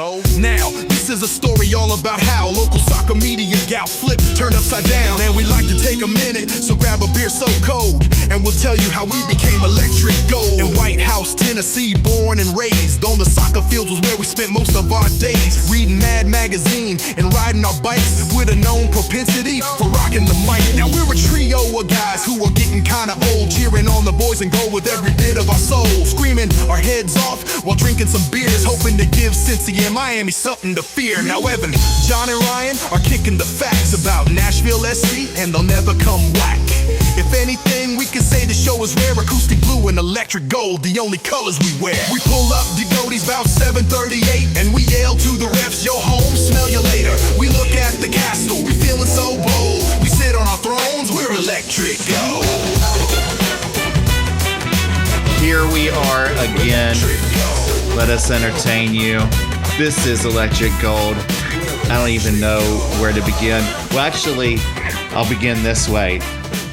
Now, this is a story all about how local soccer media got flipped, turned upside down. And we like to take a minute, so grab a beer so cold, and we'll tell you how we became electric gold. In White House, Tennessee, born and raised on the soccer fields was where we spent most of our days. Reading Mad Magazine and riding our bikes with a known propensity for rocking the mic. Now we're a trio of guys who are getting kinda old, cheering on the boys and gold with every bit of our soul, screaming our heads off while drinking some beers, hoping to give Cincy and Miami something to fear. Now Evan, Jon and Ryan are kicking the facts about Nashville SC, and they'll never come whack. If anything, we can say the show is rare. Acoustic blue and electric gold, the only colors we wear. We pull up the Goaties about 7:38, and we yell to the refs, yo home, smell you later. We look at the castle, we feeling so bold. We sit on our thrones, we're electric gold. Here we are again. Let us entertain you. This is Electric Gold. I don't even know where to begin. Well, actually, I'll begin this way.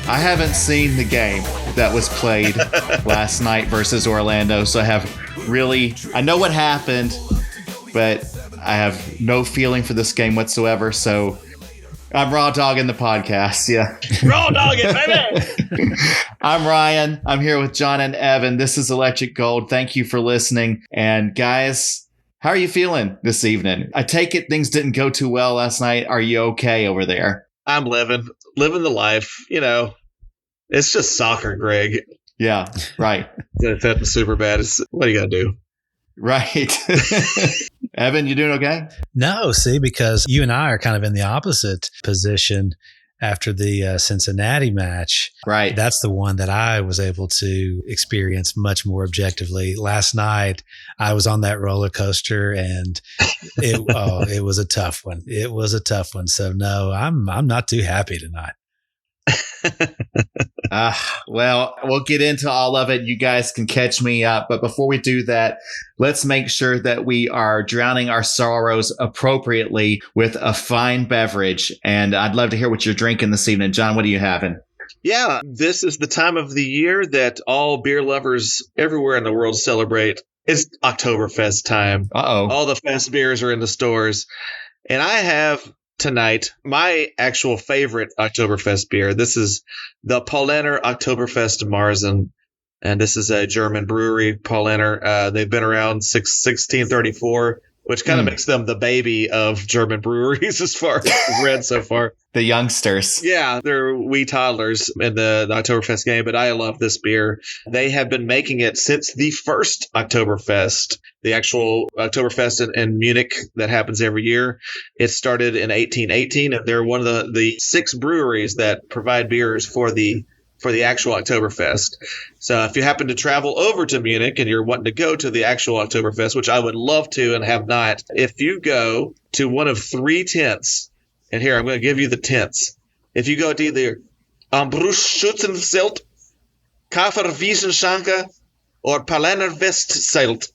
I haven't seen the game that was played last night versus Orlando, so I know what happened, but I have no feeling for this game whatsoever, so I'm raw dogging the podcast, yeah. Raw dogging, baby! I'm Ryan. I'm here with Jon and Evan. This is Electric Gold. Thank you for listening. And guys, how are you feeling this evening? I take it things didn't go too well last night. Are you okay over there? I'm living the life. You know, it's just soccer, Greg. Yeah, right. If that's super bad, what do you got to do? Right. Evan, you doing okay? No, see, because you and I are kind of in the opposite position after the Cincinnati match. Right. That's the one that I was able to experience much more objectively. Last night, I was on that roller coaster, and it was a tough one. It was a tough one. So no, I'm not too happy tonight. Well, we'll get into all of it. You guys can catch me up. But before we do that, let's make sure that we are drowning our sorrows appropriately with a fine beverage. And I'd love to hear what you're drinking this evening. Jon, what are you having? Yeah, this is the time of the year that all beer lovers everywhere in the world celebrate. It's Oktoberfest time. Uh-oh. All the fest beers are in the stores. And I have tonight my actual favorite Oktoberfest beer. This is the Paulaner Oktoberfest Marzen, and this is a German brewery. Paulaner, they've been around 1634, which kind of makes them the baby of German breweries as far as I've read so far. The youngsters. Yeah, they're wee toddlers in the Oktoberfest game, but I love this beer. They have been making it since the first Oktoberfest, the actual Oktoberfest in Munich that happens every year. It started in 1818, and they're one of the 6 breweries that provide beers for the actual Oktoberfest. So if you happen to travel over to Munich and you're wanting to go to the actual Oktoberfest, which I would love to and have not, if you go to one of 3 tents, and here I'm going to give you the tents. If you go to either Ambruschützenzelt, Kaffeewiesenschanke, or Paulaner Westzelt,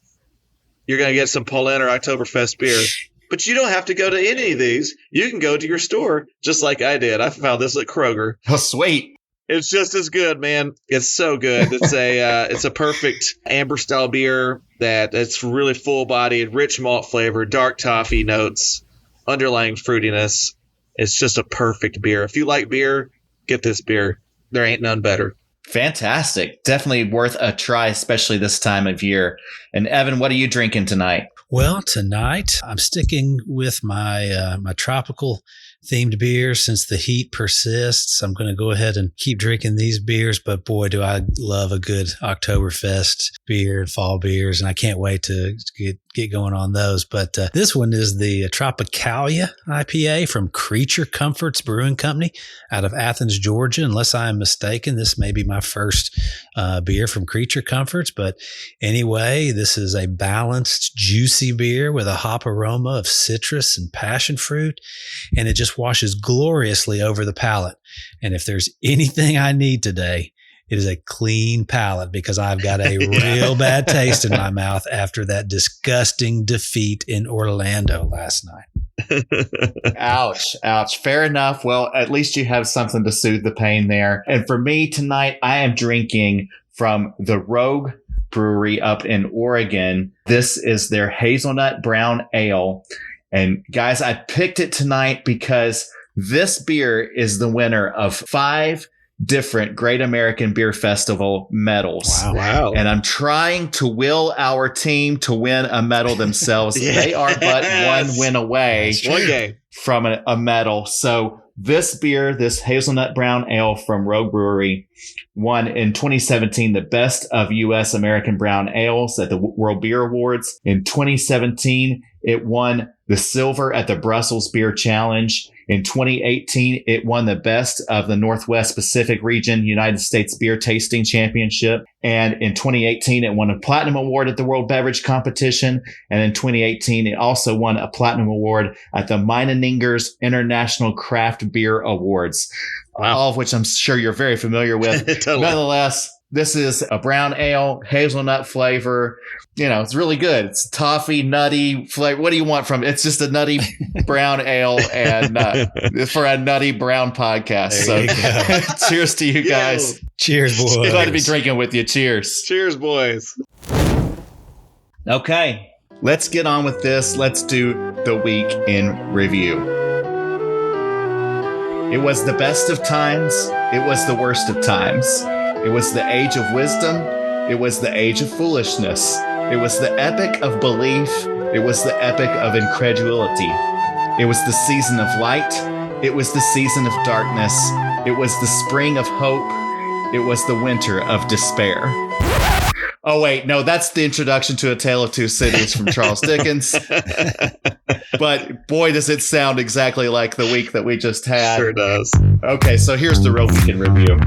you're going to get some Paulaner Oktoberfest beer. But you don't have to go to any of these. You can go to your store just like I did. I found this at Kroger. Oh, sweet. It's just as good, man. It's so good. It's a perfect amber style beer that it's really full bodied, rich malt flavor, dark toffee notes, underlying fruitiness. It's just a perfect beer. If you like beer, get this beer. There ain't none better. Fantastic. Definitely worth a try, especially this time of year. And Evan, what are you drinking tonight? Well, tonight I'm sticking with my my tropical themed beers since the heat persists. I'm going to go ahead and keep drinking these beers, but boy, do I love a good Oktoberfest beer and fall beers, and I can't wait to get going on those. But this one is the Tropicalia IPA from Creature Comforts Brewing Company out of Athens, Georgia. Unless I am mistaken, this may be my first beer from Creature Comforts. But anyway, this is a balanced, juicy beer with a hop aroma of citrus and passion fruit, and it just washes gloriously over the palate. And if there's anything I need today, it is a clean palate, because I've got a real bad taste in my mouth after that disgusting defeat in Orlando last night. Ouch. Fair enough. Well, at least you have something to soothe the pain there. And for me tonight, I am drinking from the Rogue Brewery up in Oregon. This is their Hazelnut Brown Ale. And guys, I picked it tonight because this beer is the winner of 5 different Great American Beer Festival medals. Wow. And I'm trying to will our team to win a medal themselves. They are but one win away One game from a medal. So this beer, this Hazelnut Brown Ale from Rogue Brewery, won in 2017 the Best of U.S. American Brown Ales at the World Beer Awards. In 2017, it won the silver at the Brussels Beer Challenge. In 2018, it won the Best of the Northwest Pacific Region United States Beer Tasting Championship. And in 2018, it won a Platinum Award at the World Beverage Competition. And in 2018, it also won a Platinum Award at the Meiningers International Craft Beer Awards. Wow. All of which I'm sure you're very familiar with. Totally. Nonetheless, this is a brown ale, hazelnut flavor. You know, it's really good. It's toffee, nutty flavor. What do you want from it? It's just a nutty brown ale and for a nutty brown podcast. So cheers to you guys. Cheers, boys. Glad to be drinking with you. Cheers. Cheers, boys. Okay, let's get on with this. Let's do the week in review. It was the best of times. It was the worst of times. It was the age of wisdom. It was the age of foolishness. It was the epic of belief. It was the epic of incredulity. It was the season of light. It was the season of darkness. It was the spring of hope. It was the winter of despair. Oh, wait, no, that's the introduction to A Tale of Two Cities from Charles Dickens. But boy, does it sound exactly like the week that we just had. Sure does. Okay, so here's the real week in review.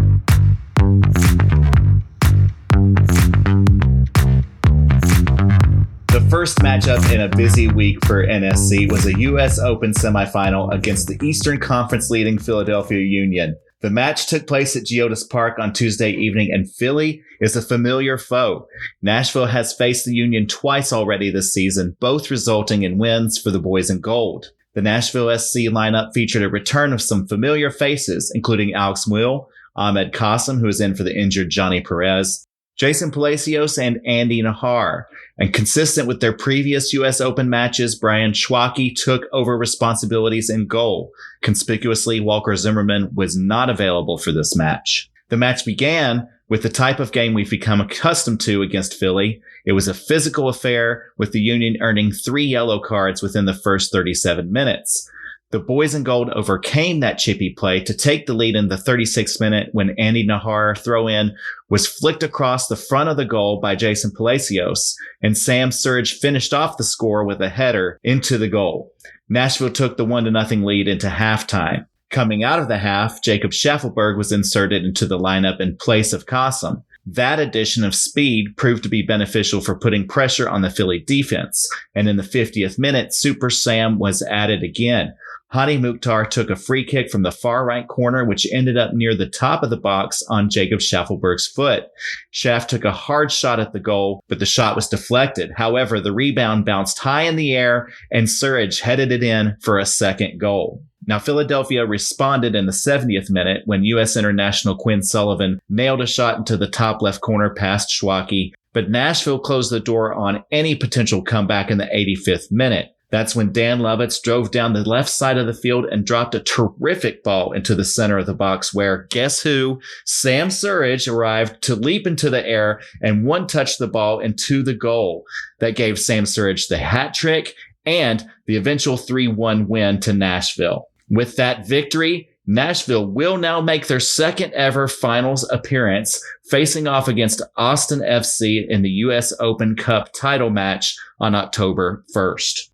The first matchup in a busy week for NSC was a U.S. Open semifinal against the Eastern Conference leading Philadelphia Union. The match took place at Geodis Park on Tuesday evening, and Philly is a familiar foe. Nashville has faced the Union twice already this season, both resulting in wins for the boys in gold. The Nashville SC lineup featured a return of some familiar faces, including Alex Will, Ahmed Qasim, who is in for the injured Johnny Perez, Jason Palacios, and Andy Nahar. And consistent with their previous U.S. Open matches, Brian Schwacke took over responsibilities in goal. Conspicuously, Walker Zimmerman was not available for this match. The match began with the type of game we've become accustomed to against Philly. It was a physical affair, with the Union earning 3 yellow cards within the first 37 minutes. The boys in gold overcame that chippy play to take the lead in the 36th minute when Andy Nahar throw-in was flicked across the front of the goal by Jason Palacios, and Sam Surridge finished off the score with a header into the goal. Nashville took the 1-0 lead into halftime. Coming out of the half, Jacob Schaffelberg was inserted into the lineup in place of Qasim. That addition of speed proved to be beneficial for putting pressure on the Philly defense, and in the 50th minute, Super Sam was added again. Hani Mukhtar took a free kick from the far right corner, which ended up near the top of the box on Jacob Schaffelberg's foot. Schaff took a hard shot at the goal, but the shot was deflected. However, the rebound bounced high in the air, and Surridge headed it in for a second goal. Now, Philadelphia responded in the 70th minute when U.S. international Quinn Sullivan nailed a shot into the top left corner past Schwacke, but Nashville closed the door on any potential comeback in the 85th minute. That's when Dan Lovitz drove down the left side of the field and dropped a terrific ball into the center of the box where, guess who? Sam Surridge arrived to leap into the air and one-touch the ball into the goal. That gave Sam Surridge the hat trick and the eventual 3-1 win to Nashville. With that victory, Nashville will now make their second ever finals appearance, facing off against Austin FC in the U.S. Open Cup title match on October 1st.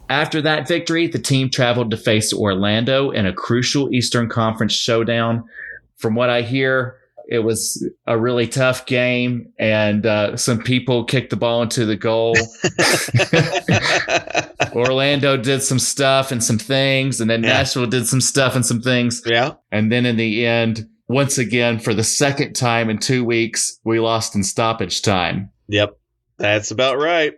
After that victory, the team traveled to face Orlando in a crucial Eastern Conference showdown. From what I hear, it was a really tough game, and some people kicked the ball into the goal. Orlando did some stuff and some things, and then Nashville did some stuff and some things. Yeah. And then in the end, once again, for the second time in 2 weeks, we lost in stoppage time. Yep. That's about right.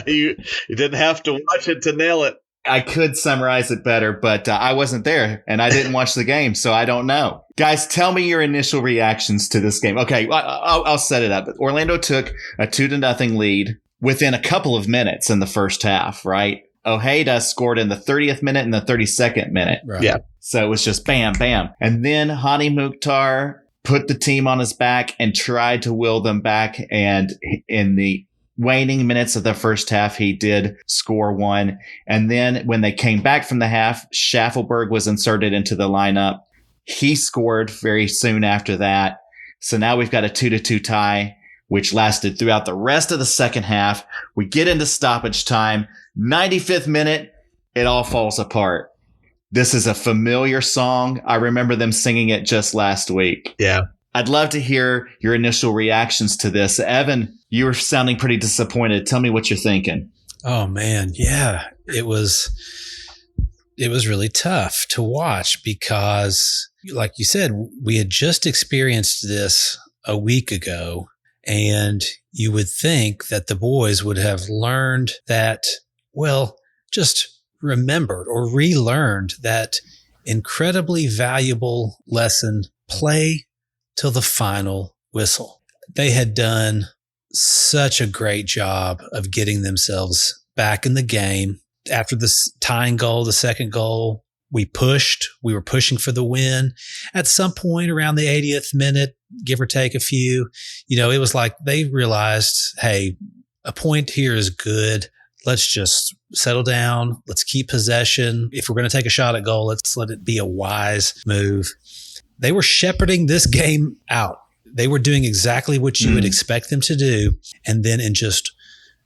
You didn't have to watch it to nail it. I could summarize it better, but I wasn't there and I didn't watch the game, so I don't know. Guys, tell me your initial reactions to this game. Okay, I'll set it up. Orlando took a 2-0 lead within a couple of minutes in the first half, right? Ojeda scored in the 30th minute and the 32nd minute. Right. Yeah. So it was just bam, bam. And then Hani Mukhtar put the team on his back and tried to will them back. And in the waning minutes of the first half, he did score one. And then when they came back from the half, Schaffelberg was inserted into the lineup. He scored very soon after that. So now we've got a 2-2 tie, which lasted throughout the rest of the second half. We get into stoppage time. 95th minute, it all falls apart. This is a familiar song. I remember them singing it just last week. Yeah. I'd love to hear your initial reactions to this. Evan, you were sounding pretty disappointed. Tell me what you're thinking. Oh man, yeah. It was really tough to watch because, like you said, we had just experienced this a week ago, and you would think that the boys would have learned that, well, just remembered or relearned that incredibly valuable lesson, play till the final whistle. They had done such a great job of getting themselves back in the game. After the tying goal, the second goal, we were pushing for the win. At some point around the 80th minute, give or take a few, it was like they realized, hey, a point here is good. Let's just settle down. Let's keep possession. If we're going to take a shot at goal, let's let it be a wise move. They were shepherding this game out. They were doing exactly what you would expect them to do. And then in just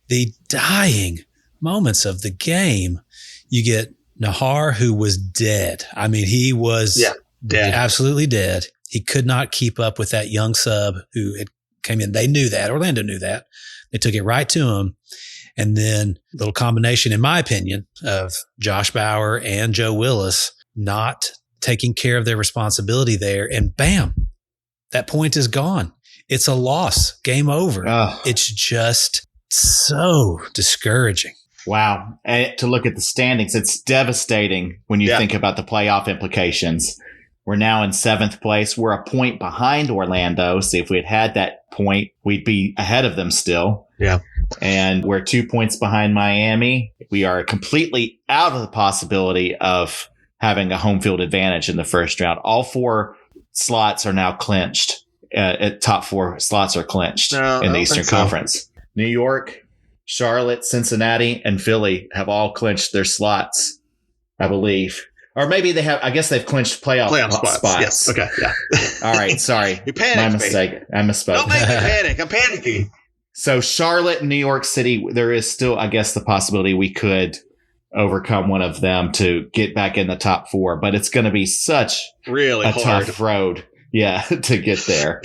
the dying moments of the game, you get Nahar, who was dead. I mean, he was dead. Absolutely dead. He could not keep up with that young sub who had came in. They knew that. Orlando knew that. They took it right to him. And then a little combination, in my opinion, of Josh Bauer and Joe Willis not taking care of their responsibility there. And bam, that point is gone. It's a loss. Game over. It's just so discouraging. Wow. And to look at the standings, it's devastating when you think about the playoff implications. We're now in 7th place. We're a point behind Orlando. So if we had that point, we'd be ahead of them still. Yeah. And we're 2 points behind Miami. We are completely out of the possibility of having a home field advantage in the first round. All 4 slots are now clinched. Top 4 slots are clinched in the Eastern Conference. New York, Charlotte, Cincinnati, and Philly have all clinched their slots, I believe. Or maybe they have. I guess they've clinched playoff spots. Yes. Okay. Yeah. All right. Sorry. You panicked. My mistake. I misspoke. Don't make me panic. I'm panicking. So Charlotte and New York City, there is still, I guess, the possibility we could overcome one of them to get back in the top 4. But it's going to be such really tough road, to get there.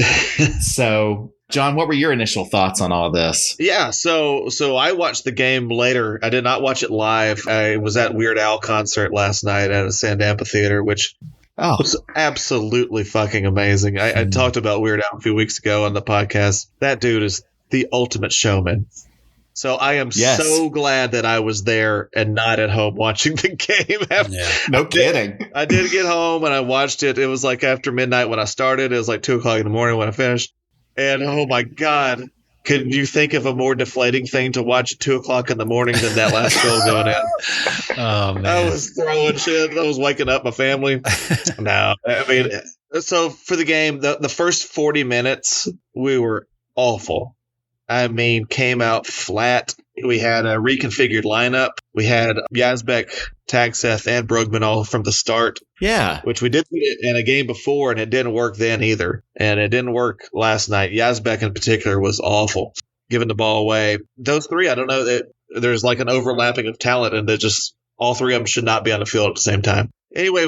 So, John, what were your initial thoughts on all this? Yeah, so I watched the game later. I did not watch it live. I was at Weird Al concert last night at a Sand Amphitheater, which was absolutely fucking amazing. I talked about Weird Al a few weeks ago on the podcast. That dude is the ultimate showman. So I am so glad that I was there and not at home watching the game. No kidding. I did get home and I watched it. It was like after midnight when I started. It was like 2 o'clock in the morning when I finished. And oh my God, could you think of a more deflating thing to watch at 2 o'clock in the morning than that last goal going in? Oh man. I was throwing shit. I was waking up my family. No, I mean, so for the game, the first 40 minutes, we were awful. I mean, came out flat. We had a reconfigured lineup. We had Yazbek, Tagseth, and Brugman all from the start. Yeah. Which we did in a game before, and it didn't work then either. And it didn't work last night. Yazbek in particular was awful, giving the ball away. Those 3, I don't know, that there's like an overlapping of talent, and that just all 3 of them should not be on the field at the same time. Anyway,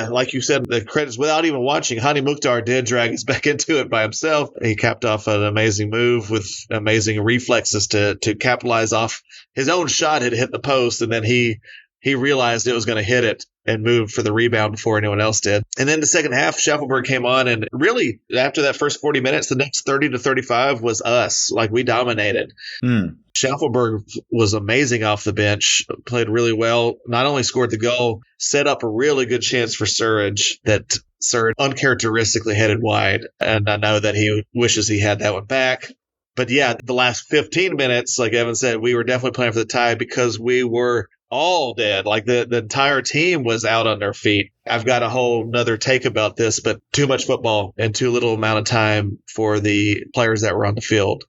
like you said, the credits, without even watching, Hani Mukhtar did drag us back into it by himself. He capped off an amazing move with amazing reflexes to capitalize off his own shot had hit the post, and then he he realized it was going to hit it and moved for the rebound before anyone else did. And then the second half, Schaffelberg came on, and really after that first 40 minutes, the next 30 to 35 was us. Like, we dominated. Schaffelberg was amazing off the bench, played really well, not only scored the goal, set up a really good chance for Surridge that Surridge uncharacteristically headed wide. And I know that he wishes he had that one back. But yeah, the last 15 minutes, like Evan said, we were definitely playing for the tie because we were all dead. Like the entire team was out on their feet. I've got a whole nother take about this, but too much football and too little amount of time for the players that were on the field.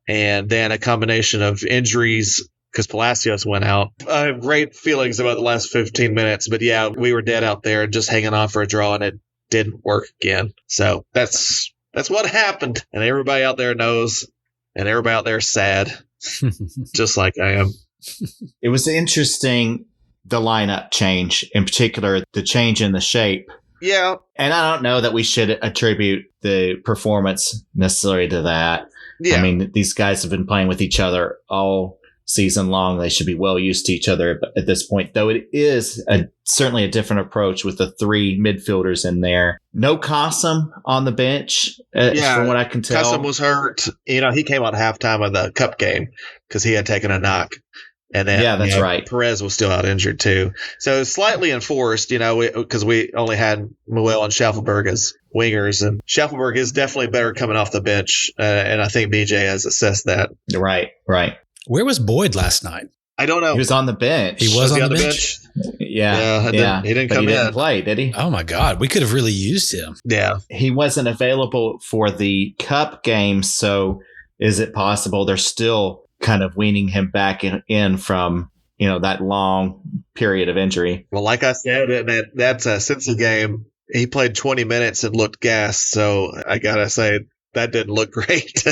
And then a combination of injuries because Palacios went out. I have great feelings about the last 15 minutes, but yeah, we were dead out there just hanging on for a draw, and it didn't work again. So that's what happened. And everybody out there knows, and everybody out there is sad, just like I am. It was interesting, the lineup change, in particular, the change in the shape. Yeah. And I don't know that we should attribute the performance necessarily to that. Yeah. I mean, these guys have been playing with each other all season long. They should be well used to each other at this point, though it is certainly a different approach with the three midfielders in there. No Qasim on the bench, from what I can tell. Qasim was hurt. He came on halftime of the cup game because he had taken a knock. And then, that's right. Perez was still out injured too. So slightly enforced, because we only had Muel and Schaffelberg as wingers. And Schaffelberg is definitely better coming off the bench. And I think BJ has assessed that. Right. Where was Boyd last night? I don't know. He was on the bench. He was on the bench? Yeah. He didn't but come he in. Didn't play, did he? Oh, my God. We could have really used him. Yeah. He wasn't available for the cup game. So is it possible they're still kind of weaning him back in from, that long period of injury? Well, like I said, that's a Cincy game. He played 20 minutes and looked gassed. So I got to say, that didn't look great.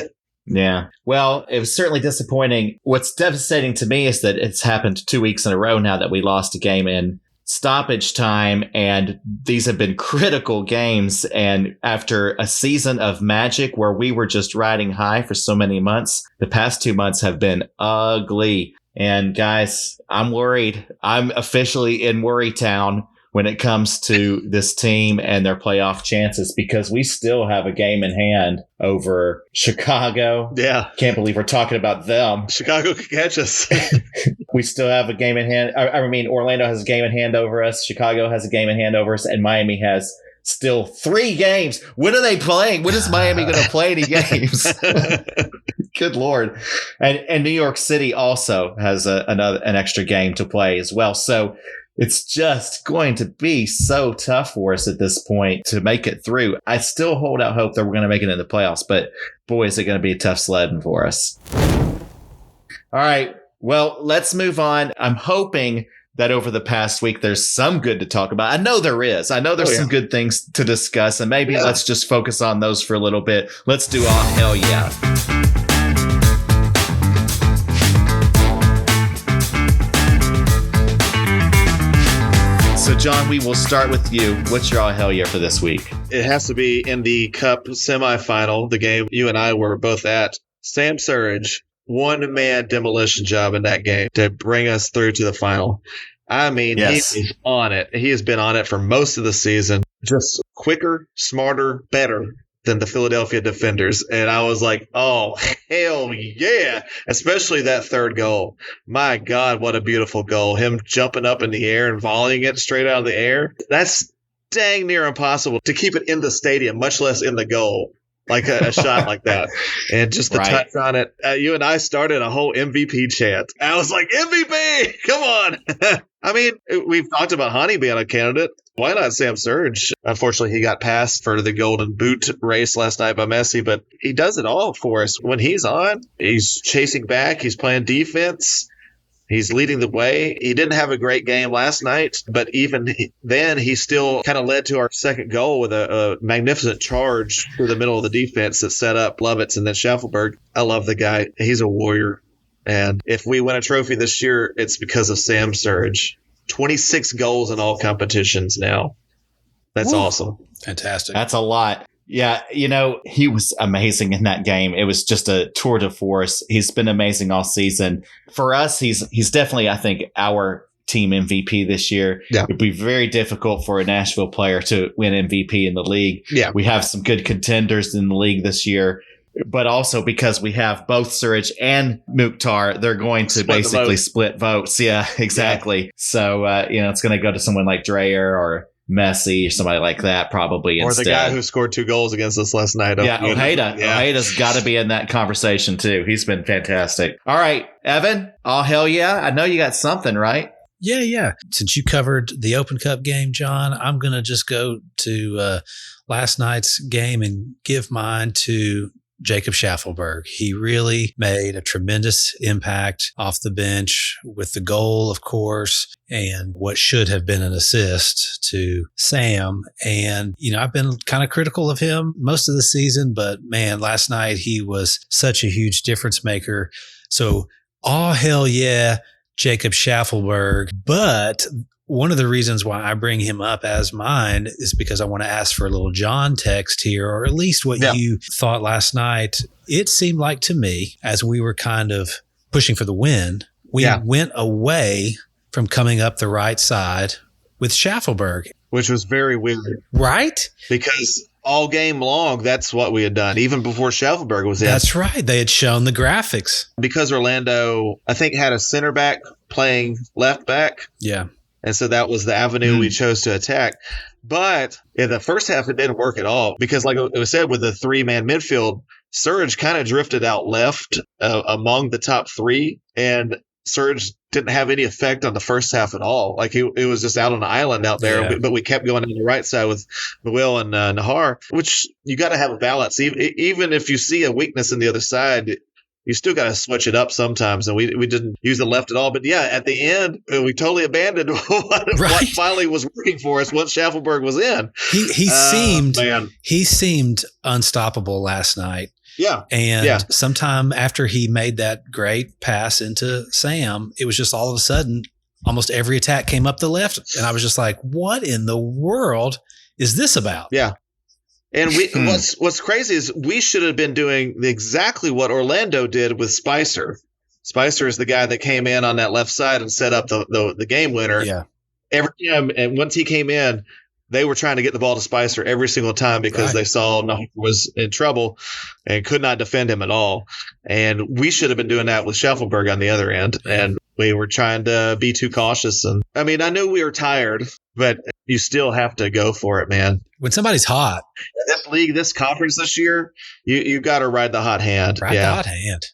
Yeah. Well, it was certainly disappointing. What's devastating to me is that it's happened 2 weeks in a row now that we lost a game in stoppage time, and these have been critical games. And after a season of magic where we were just riding high for so many months, the past 2 months have been ugly. And guys, I'm worried. I'm officially in worry town when it comes to this team and their playoff chances, because we still have a game in hand over Chicago. Yeah. Can't believe we're talking about them. Chicago could catch us. We still have a game in hand. I mean, Orlando has a game in hand over us. Chicago has a game in hand over us. And Miami has still 3 games. When are they playing? When is Miami going to play any games? Good Lord. And New York City also has an extra game to play as well. So it's just going to be so tough for us at this point to make it through. I still hold out hope that we're going to make it in the playoffs, but boy, is it going to be a tough sledding for us. All right. Well, let's move on. I'm hoping that over the past week, there's some good to talk about. I know there is. I know there's some good things to discuss, and maybe let's just focus on those for a little bit. Let's do all hell yeah. So, John, we will start with you. What's your all hell yeah for this week? It has to be in the Cup semifinal, the game you and I were both at. Sam Surridge, one-man demolition job in that game to bring us through to the final. I mean, He is on it. He has been on it for most of the season. Just quicker, smarter, better than the Philadelphia defenders. And I was like, oh, hell yeah. Especially that third goal. My God, what a beautiful goal. Him jumping up in the air and volleying it straight out of the air. That's dang near impossible to keep it in the stadium, much less in the goal. Like a shot like that. And just the touch on it. You and I started a whole MVP chant. I was like, MVP! Come on! I mean, we've talked about Hani being a candidate. Why not Sam Surridge? Unfortunately, he got passed for the Golden Boot race last night by Messi, but he does it all for us. When he's on, he's chasing back, he's playing defense, he's leading the way. He didn't have a great game last night, but even then, he still kind of led to our second goal with a magnificent charge through the middle of the defense that set up Lovitz and then Schaffelberg. I love the guy. He's a warrior. And if we win a trophy this year, it's because of Sam Surridge. 26 goals in all competitions now. That's awesome. Fantastic. That's a lot. Yeah, he was amazing in that game. It was just a tour de force. He's been amazing all season. For us, he's definitely, I think, our team MVP this year. Yeah. It'd be very difficult for a Nashville player to win MVP in the league. Yeah. We have some good contenders in the league this year, but also because we have both Surridge and Mukhtar, they're going to basically split votes. Yeah, exactly. Yeah. So, it's going to go to someone like Dreyer or Messi or somebody like that probably or instead. The guy who scored 2 goals against us last night. Yeah, Ojeda. Yeah. Ojeda's got to be in that conversation too. He's been fantastic. All right, Evan. Oh, hell yeah. I know you got something, right? Yeah. Since you covered the Open Cup game, John, I'm going to just go to last night's game and give mine to Jacob Schaffelberg. He really made a tremendous impact off the bench with the goal, of course, and what should have been an assist to Sam. And, I've been kind of critical of him most of the season, but man, last night he was such a huge difference maker. So, oh, hell yeah, Jacob Schaffelberg. But one of the reasons why I bring him up as mine is because I want to ask for a little John text here, or at least what you thought last night. It seemed like to me, as we were kind of pushing for the win, we went away from coming up the right side with Schaffelberg. Which was very weird. Right? Because all game long, that's what we had done, even before Schaffelberg was in. That's right. They had shown the graphics. Because Orlando, I think, had a center back playing left back. Yeah. And so that was the avenue we chose to attack. But in the first half, it didn't work at all because, like it was said, with the 3-man midfield, Surridge kind of drifted out left among the top 3. And Surridge didn't have any effect on the first half at all. Like it was just out on an island out there. But we kept going on the right side with Will and Nahar, which you got to have a balance. Even if you see a weakness in the other side, you still got to switch it up sometimes, and we didn't use the left at all. But yeah, at the end, we totally abandoned what finally was working for us once Schaffelberg was in. He seemed unstoppable last night. Yeah, and sometime after he made that great pass into Sam, it was just all of a sudden almost every attack came up the left, and I was just like, "What in the world is this about?" Yeah. And what's crazy is we should have been doing exactly what Orlando did with Spicer. Spicer is the guy that came in on that left side and set up the game winner. Yeah. Every time, and once he came in, they were trying to get the ball to Spicer every single time because they saw Nahar was in trouble and could not defend him at all. And we should have been doing that with Schaffelberg on the other end. And we were trying to be too cautious. And I mean, I knew we were tired, but you still have to go for it, man. When somebody's hot. This league, this conference this year, you got to ride the hot hand. Ride the hot hand.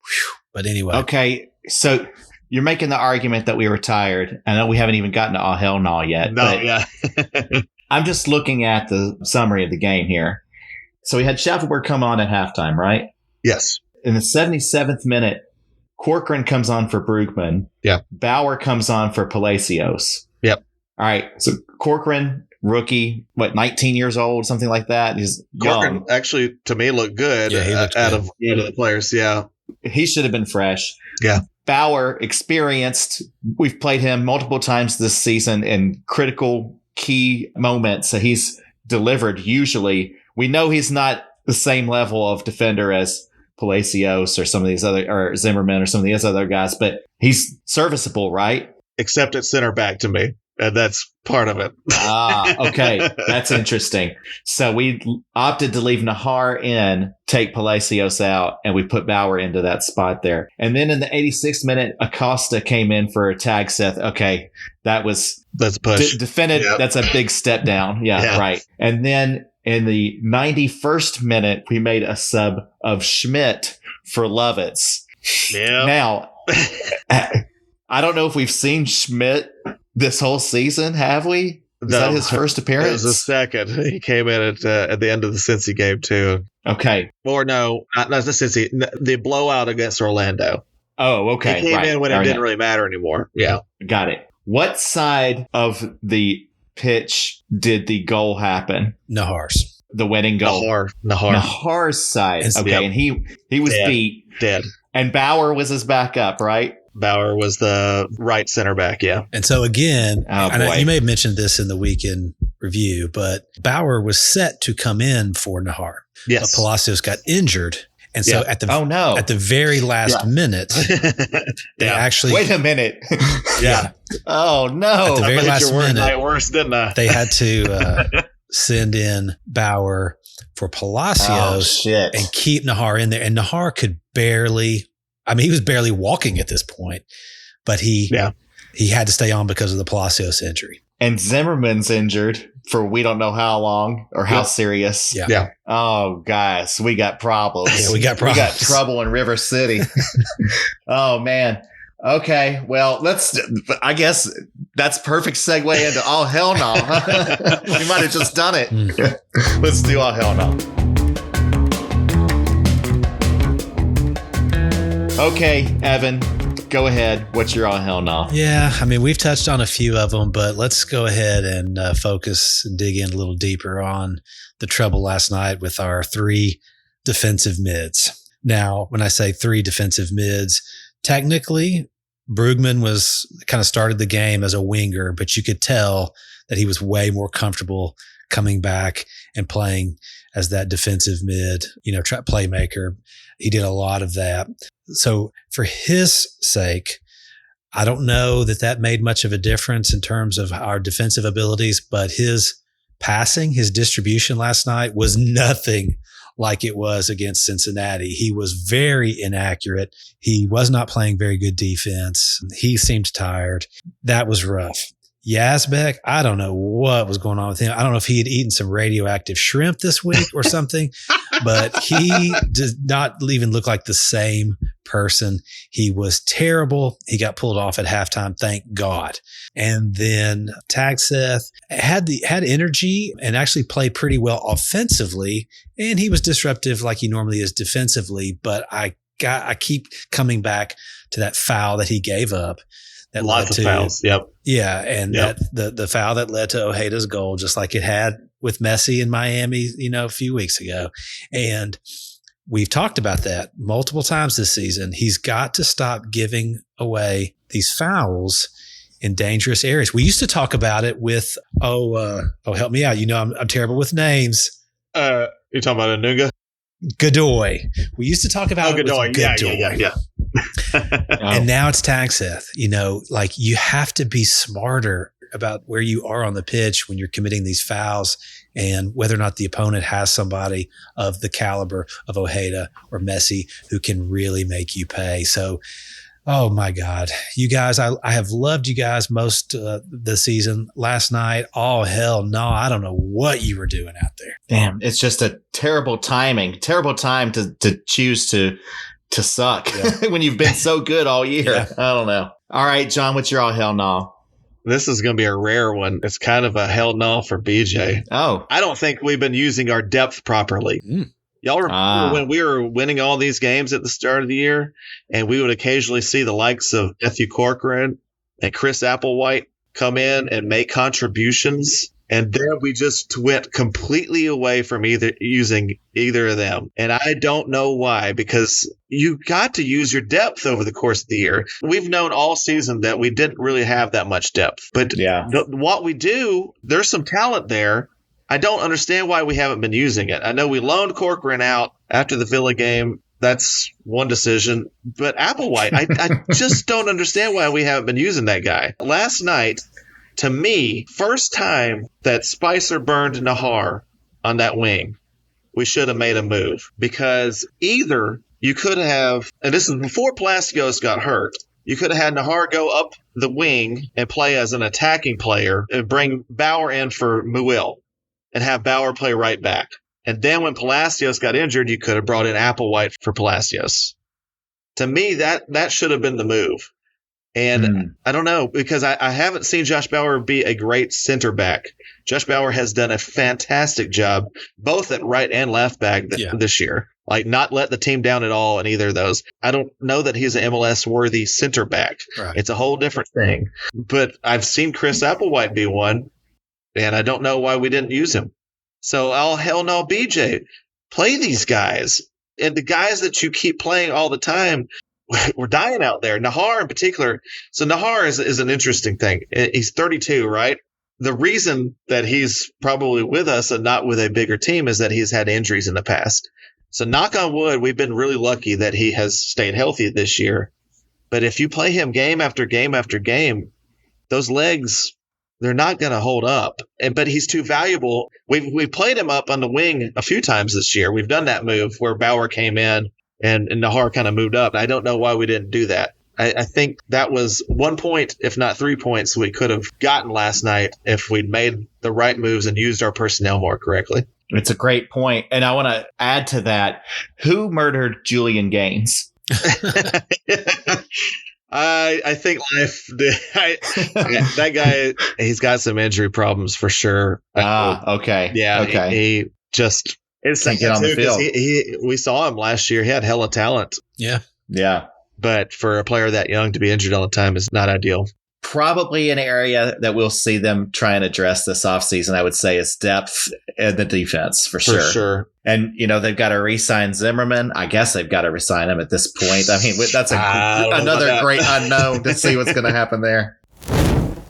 Whew. But anyway. Okay, so you're making the argument that we were tired. I know we haven't even gotten to all hell no yet. No, yeah. I'm just looking at the summary of the game here. So we had Schaffelberg come on at halftime, right? Yes. In the 77th minute, Corcoran comes on for Brugman. Yeah. Bauer comes on for Palacios. Yep. All right. So Corcoran, rookie, 19 years old, something like that. He's Corcoran young. Actually, to me, looked good out of the players. Yeah. He should have been fresh. Yeah. Bauer, experienced. We've played him multiple times this season in critical key moments. So he's delivered usually. We know he's not the same level of defender as Palacios or some of these other, or Zimmerman or some of these other guys, but he's serviceable, right? Except at center back to me. And that's part of it. Okay. That's interesting. So we opted to leave Nahar in, take Palacios out, and we put Bauer into that spot there. And then in the 86th minute, Acosta came in for a tag Seth. Okay. That's push. Defended. Yep. That's a big step down. Yeah, right. And then in the 91st minute, we made a sub of Schmidt for Lovitz. Yeah. Now, I don't know if we've seen Schmidt this whole season, have we? Is that his first appearance? It was the second. He came in at the end of the Cincy game, too. Okay. Or no, not the Cincy. The blowout against Orlando. Oh, okay. He came in when it didn't really matter anymore. Yeah. Got it. What side of the pitch did the goal happen? Nahar's. The winning goal. Nahar's side. Okay. And he was beat. Dead. And Bauer was his backup, right? Bauer was the right center back, yeah. And so again, you may have mentioned this in the weekend review, but Bauer was set to come in for Nahar. Yes. But Palacios got injured. And so at the very last minute, they actually wait a minute. Yeah. Oh no. At the very last minute, worse, didn't I? they had to send in Bauer for Palacios and keep Nahar in there. And Nahar could barely, he was barely walking at this point, but he had to stay on because of the Palacios injury. And Zimmerman's injured for we don't know how long or how serious. Yeah. Oh, guys, we got problems. Yeah, we got problems. We got trouble in River City. Oh, man. Okay, well, I guess that's perfect segue into All Hell No. We might have just done it. Let's do All Hell No. Okay, Evan, go ahead. What's your All Hell No? Yeah, we've touched on a few of them, but let's go ahead and focus and dig in a little deeper on the trouble last night with our 3 defensive mids. Now, when I say 3 defensive mids, technically, Brugman was kind of started the game as a winger, but you could tell that he was way more comfortable coming back and playing as that defensive mid, playmaker. He did a lot of that. So for his sake, I don't know that made much of a difference in terms of our defensive abilities, but his passing, his distribution last night was nothing like it was against Cincinnati. He was very inaccurate. He was not playing very good defense. He seemed tired. That was rough. Yazbek, I don't know what was going on with him. I don't know if he had eaten some radioactive shrimp this week or something, but he did not even look like the same person. He was terrible. He got pulled off at halftime, thank God. And then Tagseth had energy and actually played pretty well offensively, and he was disruptive like he normally is defensively, but I keep coming back to that foul that he gave up. That Lots of fouls. Yep. Yeah. And the foul that led to Ojeda's goal, just like it had with Messi in Miami, a few weeks ago. And we've talked about that multiple times this season. He's got to stop giving away these fouls in dangerous areas. We used to talk about it with, help me out. I'm terrible with names. You're talking about Anunga? Godoy. We used to talk about it Godoy. with Godoy. Yeah. And now it's Tagseth. You have to be smarter about where you are on the pitch when you're committing these fouls and whether or not the opponent has somebody of the caliber of Ojeda or Messi who can really make you pay. So, oh my God, you guys, I have loved you guys most the season. Last night, oh hell no, I don't know what you were doing out there. Damn, it's just a terrible time to choose to suck when you've been so good all year. Yeah. I don't know. All right, John, what's your All Hell No? This is going to be a rare one. It's kind of a hell no for BJ. Oh. I don't think we've been using our depth properly. Y'all remember when we were winning all these games at the start of the year and we would occasionally see the likes of Matthew Corcoran and Chris Applewhite come in and make contributions? And then we just went completely away from using either of them. And I don't know why, because you got to use your depth over the course of the year. We've known all season that we didn't really have that much depth. But what we do, there's some talent there. I don't understand why we haven't been using it. I know we loaned Corcoran out after the Villa game. That's one decision. But Applewhite, I just don't understand why we haven't been using that guy. Last night, to me, first time that Spicer burned Nahar on that wing, we should have made a move. Because either you could have, and this is before Palacios got hurt, you could have had Nahar go up the wing and play as an attacking player and bring Bauer in for Muil and have Bauer play right back. And then when Palacios got injured, you could have brought in Applewhite for Palacios. To me, that should have been the move. And I don't know, because I haven't seen Josh Bauer be a great center back. Josh Bauer has done a fantastic job, both at right and left back this year. Like, not let the team down at all in either of those. I don't know that he's an MLS-worthy center back. Right. It's a whole different thing. But I've seen Chris Applewhite be one, and I don't know why we didn't use him. So, oh, hell no, BJ. Play these guys. And the guys that you keep playing all the time, we're dying out there. Nahar in particular. So Nahar is an interesting thing. He's 32, right? The reason that he's probably with us and not with a bigger team is that he's had injuries in the past. So knock on wood, we've been really lucky that he has stayed healthy this year. But if you play him game after game after game, those legs, they're not going to hold up. But he's too valuable. We've played him up on the wing a few times this year. We've done that move where Bauer came in and Nahar kind of moved up. I don't know why we didn't do that. I think that was 1 point, if not 3 points, we could have gotten last night if we'd made the right moves and used our personnel more correctly. It's a great point. And I want to add to that, who murdered Julian Gaines? I think life. That guy, he's got some injury problems for sure. Okay. Yeah. Okay. He just can't get on the field. We saw him last year. He had hella talent. Yeah. Yeah. But for a player that young to be injured all the time is not ideal. Probably an area that we'll see them try and address this offseason, I would say, is depth in the defense for sure. And, they've got to re-sign Zimmerman. I guess they've got to re-sign him at this point. I mean, that's another great unknown to see what's going to happen there.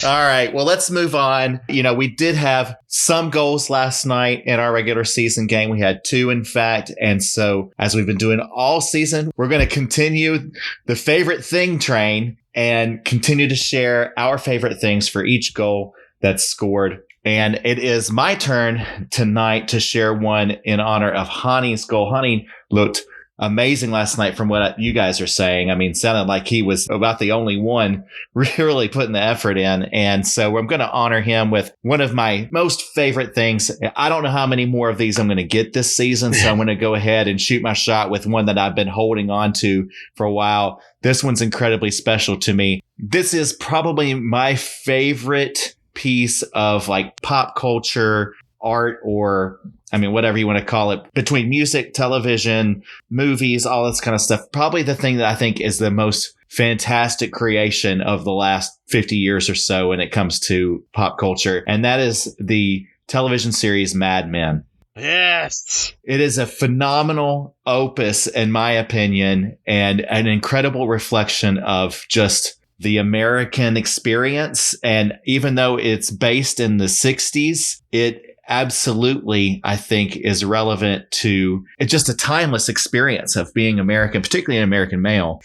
All right. Well, let's move on. We did have some goals last night in our regular season game. We had 2, in fact. And so as we've been doing all season, we're going to continue the favorite thing train and continue to share our favorite things for each goal that's scored. And it is my turn tonight to share one in honor of Hani's goal. Hani looked amazing last night from what you guys are saying. I mean, sounded like he was about the only one really putting the effort in. And so I'm going to honor him with one of my most favorite things. I don't know how many more of these I'm going to get this season, so I'm going to go ahead and shoot my shot with one that I've been holding on to for a while. This one's incredibly special to me. This is probably my favorite piece of pop culture art, or whatever you want to call it, between music, television, movies, all this kind of stuff. Probably the thing that I think is the most fantastic creation of the last 50 years or so when it comes to pop culture. And that is the television series Mad Men. Yes. It is a phenomenal opus, in my opinion, and an incredible reflection of just the American experience. And even though it's based in the 60s, it absolutely, I think, is relevant to it's just a timeless experience of being American, particularly an American male.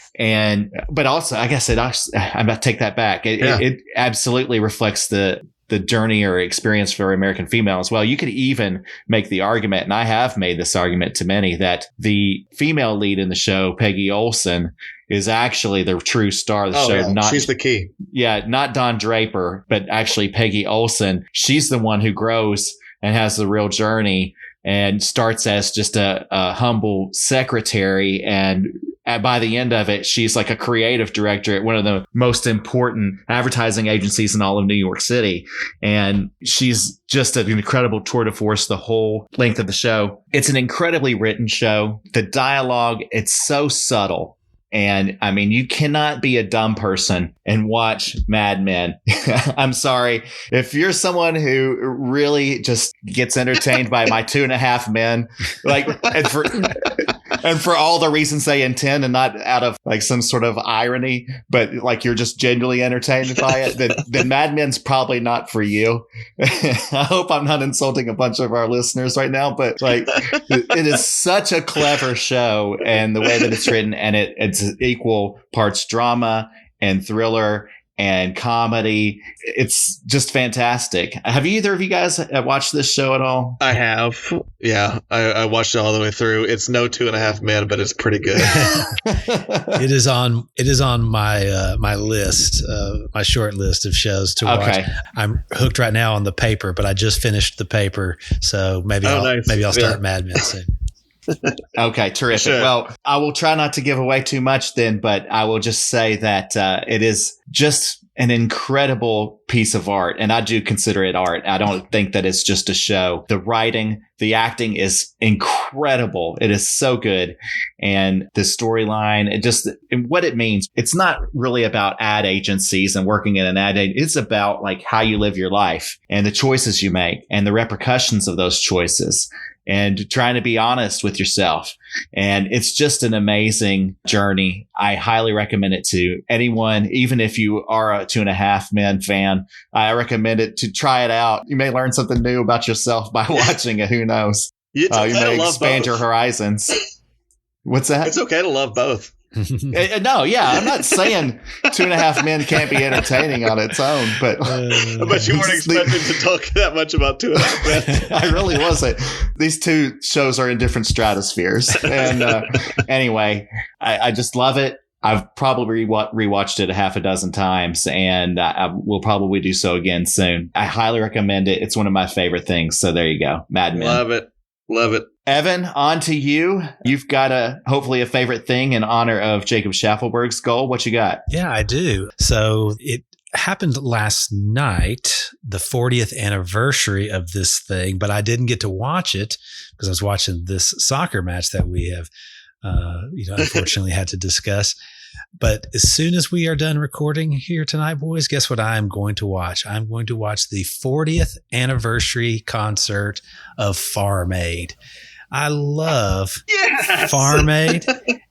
But also, I guess I'm about to take that back. It absolutely reflects the journey or experience for American female as well. You could even make the argument, and I have made this argument to many, that the female lead in the show, Peggy Olson, is actually the true star of the show. Yeah. She's the key. Yeah, not Don Draper, but actually Peggy Olson. She's the one who grows and has the real journey and starts as just a humble secretary. And by the end of it, she's like a creative director at one of the most important advertising agencies in all of New York City. And she's just an incredible tour de force the whole length of the show. It's an incredibly written show. The dialogue, it's so subtle. And you cannot be a dumb person and watch Mad Men. I'm sorry. If you're someone who really just gets entertained by my 2.5 Men, and for all the reasons they intend, and not out of some sort of irony, but you're just genuinely entertained by it, then Mad Men's probably not for you. I hope I'm not insulting a bunch of our listeners right now, but it is such a clever show, and the way that it's written, and it's equal parts drama and thriller and comedy. It's just fantastic. Have either of you guys watched this show at all? I have. Yeah, I watched it all the way through. It's no 2.5 Men, but it's pretty good. It is on my list, my short list of shows to watch. I'm hooked right now on The Paper, but I just finished The Paper, so maybe I'll start Mad Men soon. Okay, terrific. Sure. Well, I will try not to give away too much then, but I will just say that it is just an incredible piece of art, and I do consider it art. I don't think that it's just a show. The writing, the acting is incredible. It is so good. And the storyline, and what it means, it's not really about ad agencies and working in an ad agency. It's about how you live your life and the choices you make and the repercussions of those choices, and trying to be honest with yourself. And it's just an amazing journey. I highly recommend it to anyone, even if you are a 2.5 Men fan. I recommend it to try it out. You may learn something new about yourself by watching it. Who knows? It's okay You to may love expand both. your horizons. What's that? It's okay to love both. No, yeah, I'm not saying 2.5 Men can't be entertaining on its own, but But you weren't expecting to talk that much about 2.5 Men. I really wasn't. These two shows are in different stratospheres. And anyway, I just love it. I've probably rewatched it 6 times, and I will probably do so again soon. I highly recommend it. It's one of my favorite things. So there you go. Mad Men. Love it. Love it. Evan, on to you. You've got hopefully a favorite thing in honor of Jacob Schaffelberg's goal. What you got? Yeah, I do. So it happened last night, the 40th anniversary of this thing, but I didn't get to watch it because I was watching this soccer match that we have, unfortunately had to discuss. But as soon as we are done recording here tonight, boys, guess what I'm going to watch? I'm going to watch the 40th anniversary concert of Farm Aid. I love Farm Aid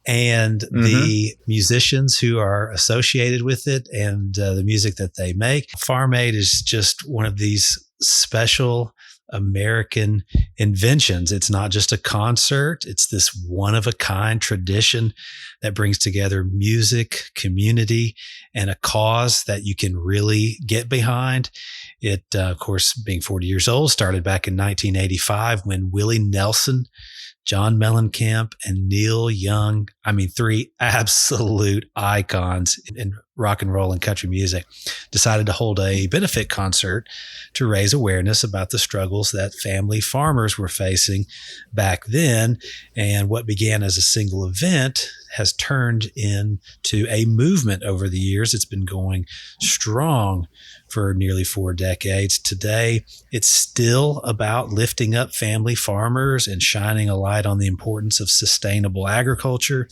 and the musicians who are associated with it and the music that they make. Farm Aid is just one of these special American inventions. It's not just a concert. It's this one-of-a-kind tradition that brings together music, community, and a cause that you can really get behind. It, of course, being 40 years old, started back in 1985 when Willie Nelson, John Mellencamp, and Neil Young, 3 absolute icons in rock and roll and country music, decided to hold a benefit concert to raise awareness about the struggles that family farmers were facing back then. And what began as a single event has turned into a movement over the years. It's been going strong for nearly 4 decades. Today, it's still about lifting up family farmers and shining a light on the importance of sustainable agriculture.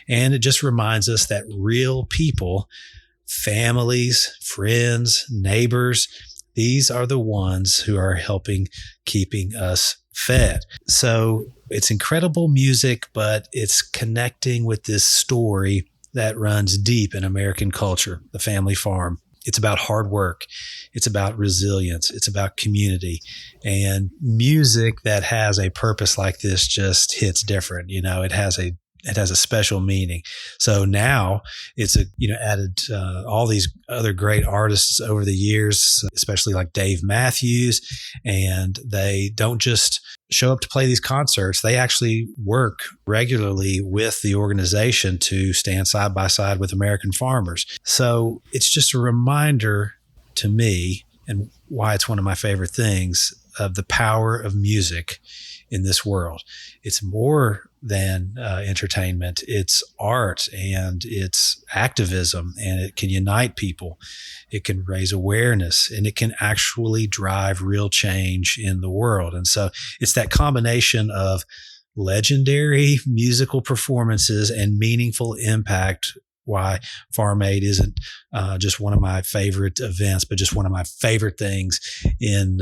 And it just reminds us that real people, families, friends, neighbors, these are the ones who are helping keeping us fed. So it's incredible music, but it's connecting with this story that runs deep in American culture, the family farm. It's about hard work. It's about resilience. It's about community. And music that has a purpose like this just hits different. It has a special meaning. So now it's added all these other great artists over the years, especially like Dave Matthews, and they don't just show up to play these concerts. They actually work regularly with the organization to stand side by side with American farmers. So it's just a reminder to me, and why it's one of my favorite things, of the power of music in this world. It's more than entertainment. It's art and it's activism, and it can unite people. It can raise awareness, and it can actually drive real change in the world. And so it's that combination of legendary musical performances and meaningful impact why Farm Aid isn't just one of my favorite events, but just one of my favorite things in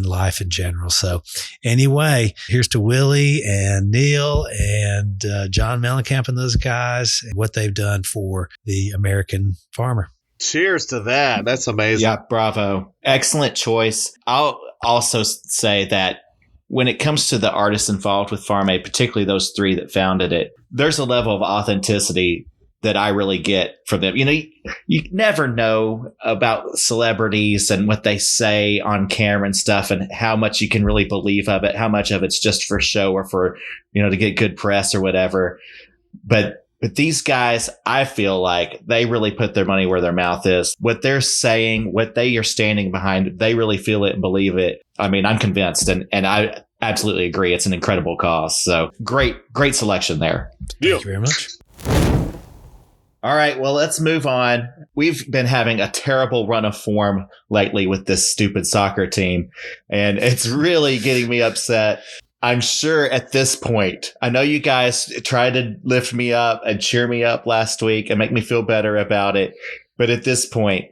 life in general. So anyway, here's to Willie and Neil and John Mellencamp and those guys and what they've done for the American farmer. Cheers to that. That's amazing. Yeah, bravo. Excellent choice. I'll also say that when it comes to the artists involved with Farm Aid, particularly those 3 that founded it, there's a level of authenticity that I really get from them. You never know about celebrities and what they say on camera and stuff, and how much you can really believe of it, how much of it's just for show or for, to get good press or whatever. But these guys, I feel like they really put their money where their mouth is. What they're saying, what they are standing behind, they really feel it and believe it. I'm convinced, and I absolutely agree. It's an incredible cause. So great selection there. Yeah. Thank you very much. All right, well, let's move on. We've been having a terrible run of form lately with this stupid soccer team, and it's really getting me upset. I'm sure at this point, I know you guys tried to lift me up and cheer me up last week and make me feel better about it, but at this point,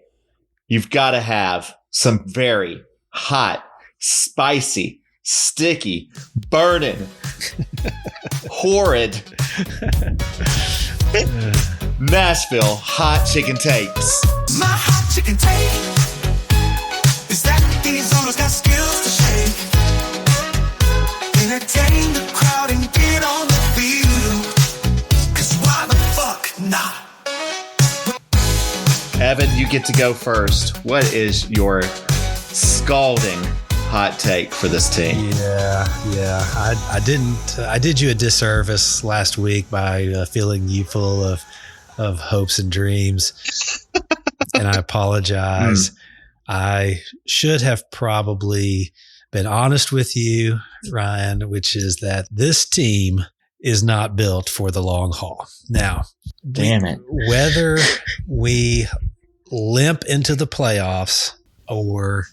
you've got to have some very hot, spicy, sticky, burning, horrid Nashville hot chicken takes. My hot chicken take is that these owners got skills to shake. In a get to go first. What is your scalding hot take for this team? Yeah. I did you a disservice last week by filling you full of hopes and dreams, and I apologize. I should have probably been honest with you, Ryan, which is that this team is not built for the long haul. Now, damn it. Whether we limp into the playoffs or,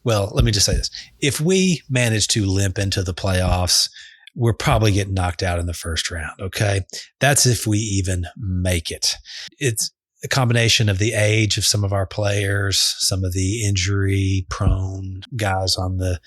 well, let me just say this. If we manage to limp into the playoffs, we're probably getting knocked out in the first round. Okay. That's if we even make it. It's a combination of the age of some of our players, some of the injury prone guys on the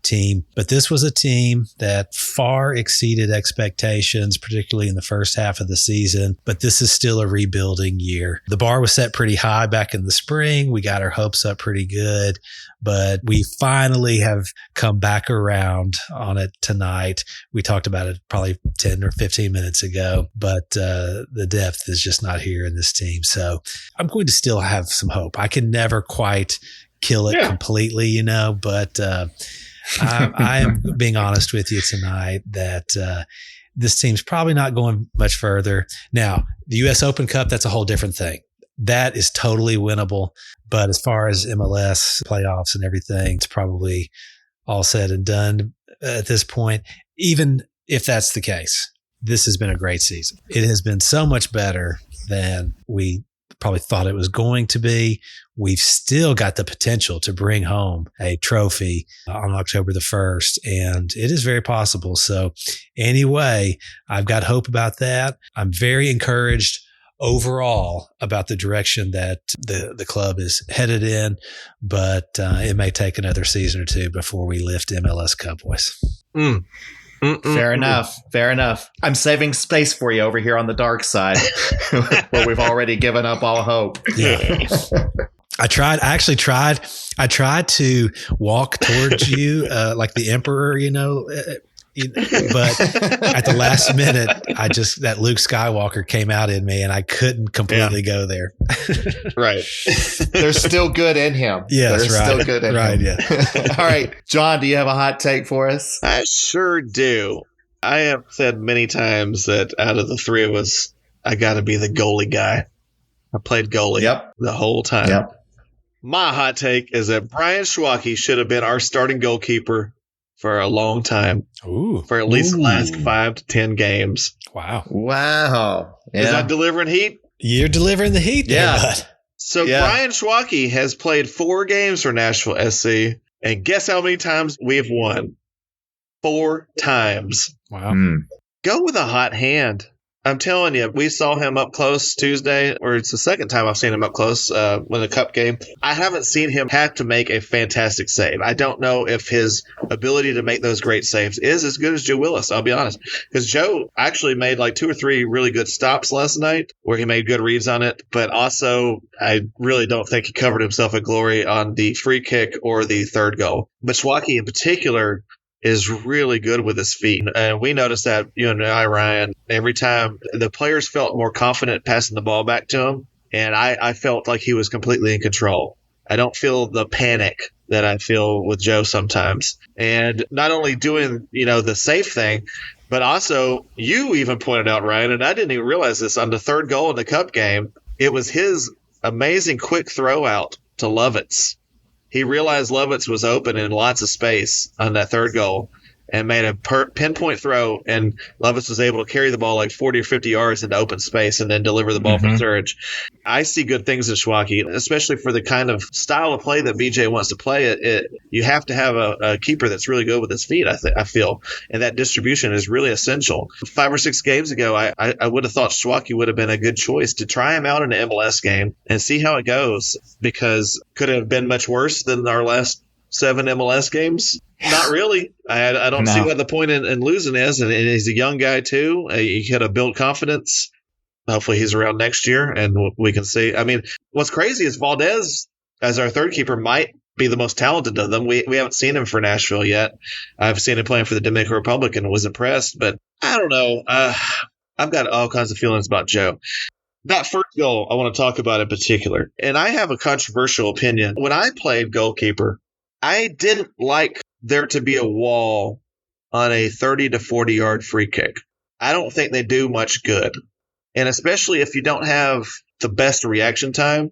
team. But this was a team that far exceeded expectations, particularly in the first half of the season. But this is still a rebuilding year. The bar was set pretty high back in the spring. We got our hopes up pretty good, but we finally have come back around on it tonight. We talked about it probably 10 or 15 minutes ago, but the depth is just not here in this team. So I'm going to still have some hope. I can never quite kill it completely, but I am being honest with you tonight that this team's probably not going much further. Now, the U.S. Open Cup, that's a whole different thing. That is totally winnable. But as far as MLS playoffs and everything, it's probably all said and done at this point. Even if that's the case, this has been a great season. It has been so much better than we probably thought it was going to be. We've still got the potential to bring home a trophy on October the 1st, and it is very possible. So anyway, I've got hope about that. I'm very encouraged overall about the direction that the club is headed in, but it may take another season or two before we lift MLS Cup, boys. Fair enough. I'm saving space for you over here on the dark side where we've already given up all hope. Yeah. I tried to walk towards you like the emperor, but at the last minute, that Luke Skywalker came out in me and I couldn't completely go there. Right. There's still good in him. Yeah, There's right. still good in him. Yeah. All right. John, do you have a hot take for us? I sure do. I have said many times that out of the three of us, I got to be the goalie guy. I played goalie the whole time. Yep. My hot take is that Brian Schwacke should have been our starting goalkeeper for a long time. Ooh. For at least the last 5 to 10 games. Wow. Yeah. Is that delivering heat? You're delivering the heat there, bud. So Brian Schwacke has played 4 games for Nashville SC, and guess how many times we have won? 4 times. Wow. Go with a hot hand. I'm telling you, we saw him up close Tuesday, or it's the second time I've seen him up close in the Cup game. I haven't seen him have to make a fantastic save. I don't know if his ability to make those great saves is as good as Joe Willis, I'll be honest. Because Joe actually made like 2 or 3 really good stops last night where he made good reads on it. But also, I really don't think he covered himself in glory on the free kick or the third goal. But Schwacke in particular is really good with his feet. And we noticed that, you and I, Ryan, every time the players felt more confident passing the ball back to him. And I felt like he was completely in control. I don't feel the panic that I feel with Joe sometimes. And not only doing, the safe thing, but also you even pointed out, Ryan, and I didn't even realize this, on the third goal in the Cup game, it was his amazing quick throw out to Lovitz. He realized Lovitz was open in lots of space on that third goal and made a pinpoint throw, and Lovitz was able to carry the ball like 40 or 50 yards into open space and then deliver the ball for Surridge. I see good things in Schwacke, especially for the kind of style of play that BJ wants to play. You have to have a keeper that's really good with his feet, I feel, and that distribution is really essential. 5 or 6 games ago, I would have thought Schwacke would have been a good choice to try him out in an MLS game and see how it goes, because could it have been much worse than our last 7 MLS games? Not really. I don't see what the point in losing is. And he's a young guy, too. He had to build confidence. Hopefully he's around next year, and we can see. I mean, what's crazy is Valdez, as our third keeper, might be the most talented of them. We haven't seen him for Nashville yet. I've seen him playing for the Dominican Republic and was impressed. But I don't know. I've got all kinds of feelings about Joe. That first goal I want to talk about in particular, and I have a controversial opinion. When I played goalkeeper, I didn't like there to be a wall on a 30 to 40 yard free kick. I don't think they do much good. And especially if you don't have the best reaction time,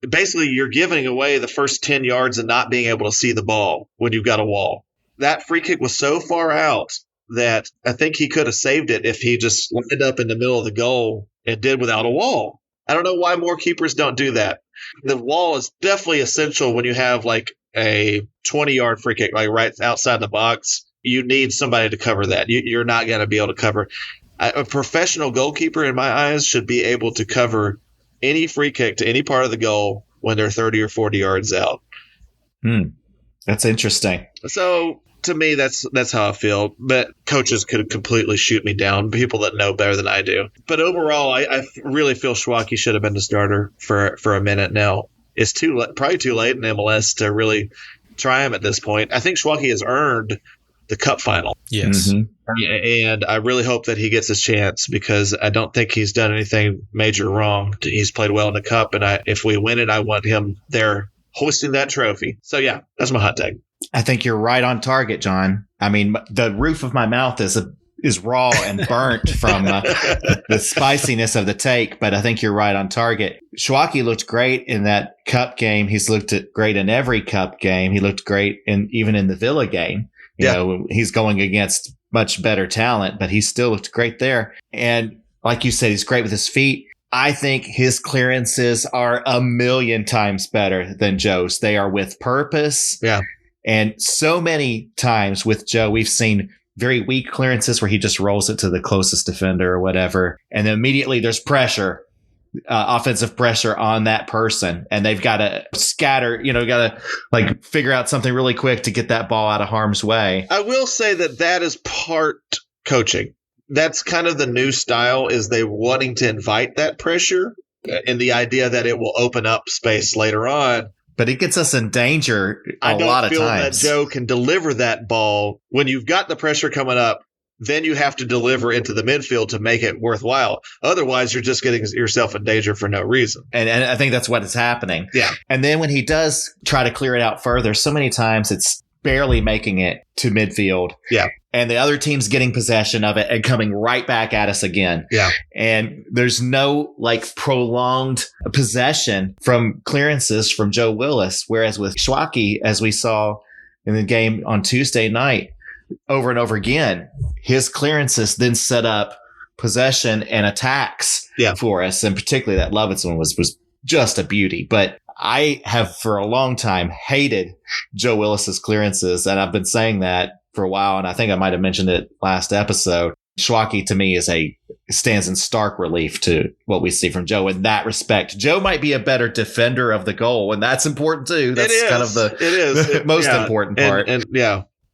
basically you're giving away the first 10 yards and not being able to see the ball when you've got a wall. That free kick was so far out that I think he could have saved it if he just lined up in the middle of the goal and did without a wall. I don't know why more keepers don't do that. The wall is definitely essential when you have like a 20-yard free kick, like right outside the box. You need somebody to cover that. You're not going to be able to cover. A professional goalkeeper, in my eyes, should be able to cover any free kick to any part of the goal when they're 30 or 40 yards out. That's interesting. So to me, that's how I feel. But coaches could completely shoot me down, people that know better than I do. But overall, I really feel Schwacke should have been the starter for a minute now. It's probably too late in MLS to really try him at this point. I think Schwacke has earned the cup final. Yes. And I really hope that he gets his chance because I don't think he's done anything major wrong. He's played well in the cup, and if we win it, I want him there hoisting that trophy. So, yeah, that's my hot take. I think you're right on target, John. I mean, the roof of my mouth is raw and burnt from the spiciness of the take, but I think you're right on target. Schwacke looked great in that cup game. He's looked great in every cup game. He looked great even in the Villa game. You know, he's going against much better talent, but he still looked great there. And like you said, he's great with his feet. I think his clearances are a million times better than Joe's. They are with purpose. Yeah. And so many times with Joe, we've seen very weak clearances where he just rolls it to the closest defender or whatever. And then immediately there's pressure, offensive pressure on that person. And they've got to scatter, got to like figure out something really quick to get that ball out of harm's way. I will say that is part coaching. That's kind of the new style, is they wanting to invite that pressure and the idea that it will open up space later on. But it gets us in danger a lot of times. I don't feel that Joe can deliver that ball. When you've got the pressure coming up, then you have to deliver into the midfield to make it worthwhile. Otherwise, you're just getting yourself in danger for no reason. And I think that's what is happening. Yeah. And then when he does try to clear it out further, so many times it's barely making it to midfield. Yeah. And the other team's getting possession of it and coming right back at us again. Yeah. And there's no like prolonged possession from clearances from Joe Willis. Whereas with Schwacke, as we saw in the game on Tuesday night, over and over again, his clearances then set up possession and attacks for us. And particularly that Lovitz one was just a beauty. But I have for a long time hated Joe Willis's clearances. And I've been saying that for a while. And I think I might have mentioned it last episode. Schwacke to me stands in stark relief to what we see from Joe in that respect. Joe might be a better defender of the goal, and that's important too. That's kind of the most important part. And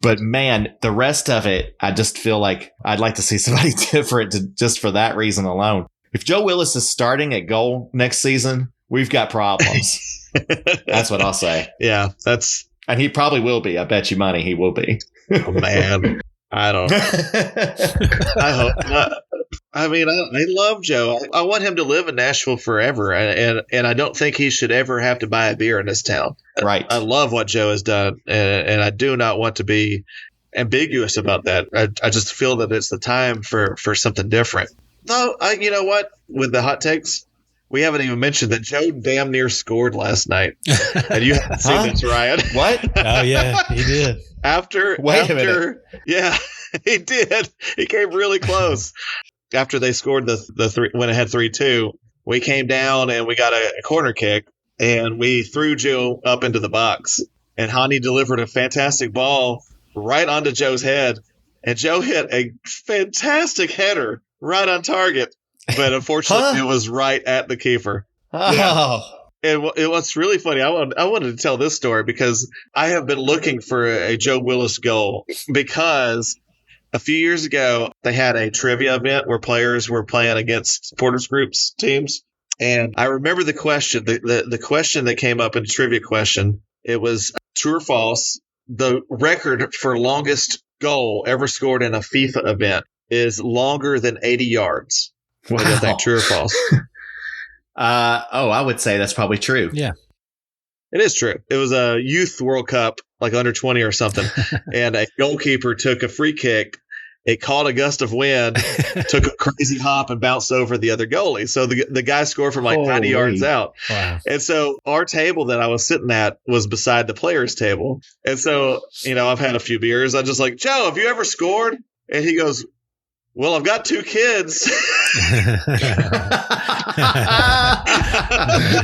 But man, the rest of it, I just feel like I'd like to see somebody different just for that reason alone. If Joe Willis is starting at goal next season, we've got problems. That's what I'll say. Yeah, and he probably will be. I bet you money he will be. Oh, man. I don't know. I hope not. I mean, I love Joe. I want him to live in Nashville forever, and I don't think he should ever have to buy a beer in this town. Right. I love what Joe has done, and I do not want to be ambiguous about that. I just feel that it's the time for something different. Though, you know what? With the hot takes, we haven't even mentioned that Joe damn near scored last night. And you haven't seen this, Ryan. What? Oh, yeah, he did. Wait a minute. Yeah, he did. He came really close. After they scored the three, went ahead 3-2, we came down and we got a corner kick, and we threw Joe up into the box. And Hani delivered a fantastic ball right onto Joe's head. And Joe hit a fantastic header right on target. But unfortunately, it was right at the keeper. Oh. Yeah. And what's really funny, I wanted to tell this story because I have been looking for a Joe Willis goal, because a few years ago, they had a trivia event where players were playing against supporters groups teams. And I remember the question, the question that came up in the trivia question, it was true or false. The record for longest goal ever scored in a FIFA event is longer than 80 yards. Wow. What do you think, true or false? I would say that's probably true. Yeah. It is true. It was a youth World Cup, like under 20 or something, and a goalkeeper took a free kick. It caught a gust of wind, took a crazy hop, and bounced over the other goalie. So the guy scored from like 90 yards out. Wow. And so our table that I was sitting at was beside the players' table. And so, I've had a few beers. I'm just like, Joe, have you ever scored? And he goes, well, I've got 2 kids.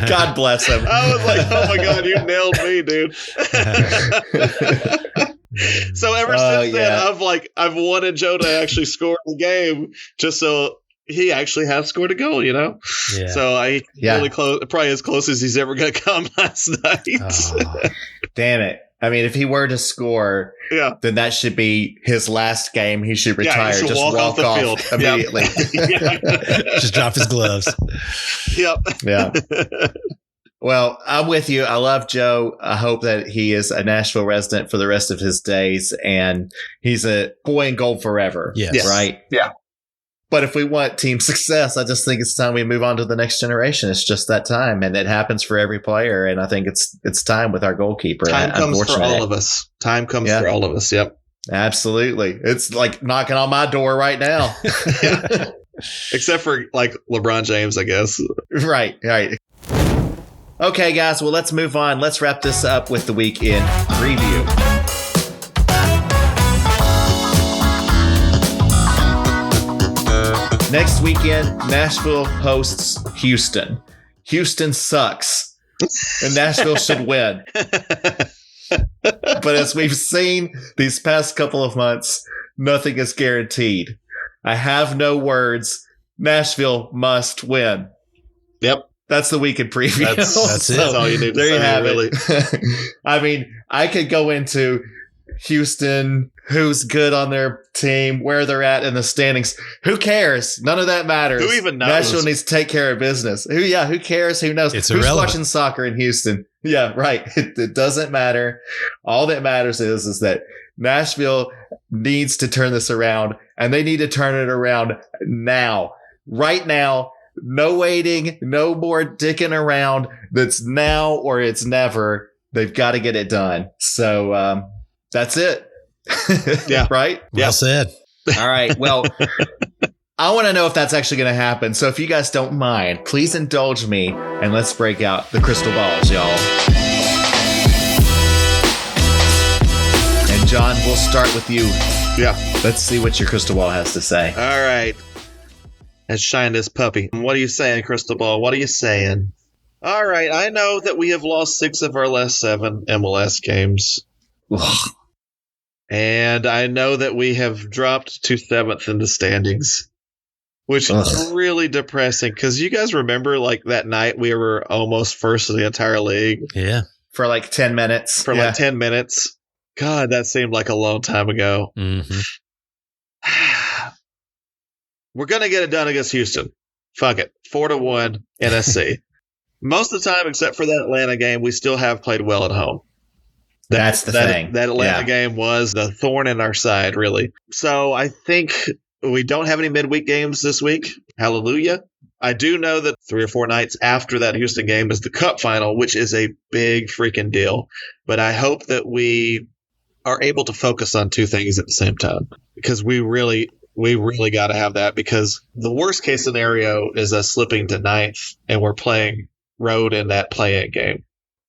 God bless him. I was like, oh my God, you nailed me, dude. So ever since then, I've wanted Joe to actually score the game just so he actually has scored a goal, Yeah. So really close, probably as close as he's ever going to come last night. Oh, damn it. I mean, if he were to score, then that should be his last game. He should retire. He should just walk off the field immediately. Just drop his gloves. Yep. Yeah. Well, I'm with you. I love Joe. I hope that he is a Nashville resident for the rest of his days, and he's a boy in gold forever. Yes. Right? Yeah. But if we want team success, I just think it's time we move on to the next generation. It's just that time, and it happens for every player. And I think it's time with our goalkeeper. Time comes for all of us. Time comes for all of us. Yep. Absolutely. It's like knocking on my door right now. Except for like LeBron James, I guess. Right. Okay, guys. Well, let's move on. Let's wrap this up with the week in preview. Next weekend, Nashville hosts Houston. Houston sucks, and Nashville should win. But as we've seen these past couple of months, nothing is guaranteed. I have no words. Nashville must win. Yep. That's the weekend preview. That's it. That's all you need to there say, you have really. it. I mean, I could go into Houston, who's good on their team, where they're at in the standings. Who cares? None of that matters. Who even knows? Nashville needs to take care of business. Who cares? Who knows? It's Who's irrelevant. watching soccer in Houston? Yeah, right. It doesn't matter. All that matters is that Nashville needs to turn this around, and they need to turn it around now. Right now. No waiting, no more dicking around. That's now or it's never. They've got to get it done. So that's it. Yeah. Right? Well said. All right. Well, I want to know if that's actually going to happen. So if you guys don't mind, please indulge me and let's break out the crystal balls, y'all. And John, we'll start with you. Yeah. Let's see what your crystal ball has to say. All right. Let's shine this puppy. What are you saying, Crystal Ball? What are you saying? All right. I know that we have lost 6 of our last 7 MLS games. Ugh. And I know that we have dropped to 7th in the standings, which is really depressing because you guys remember like that night we were almost first in the entire league. Yeah. For like 10 minutes. For like 10 minutes. God, that seemed like a long time ago. Mm-hmm. We're going to get it done against Houston. Fuck it. 4-1 NSC. Most of the time, except for that Atlanta game, we still have played well at home. That's the thing. That Atlanta game was the thorn in our side, really. So I think we don't have any midweek games this week. Hallelujah. I do know that 3 or 4 nights after that Houston game is the Cup final, which is a big freaking deal. But I hope that we are able to focus on 2 things at the same time because we really got to have that because the worst case scenario is us slipping to 9th and we're playing road in that play-in game.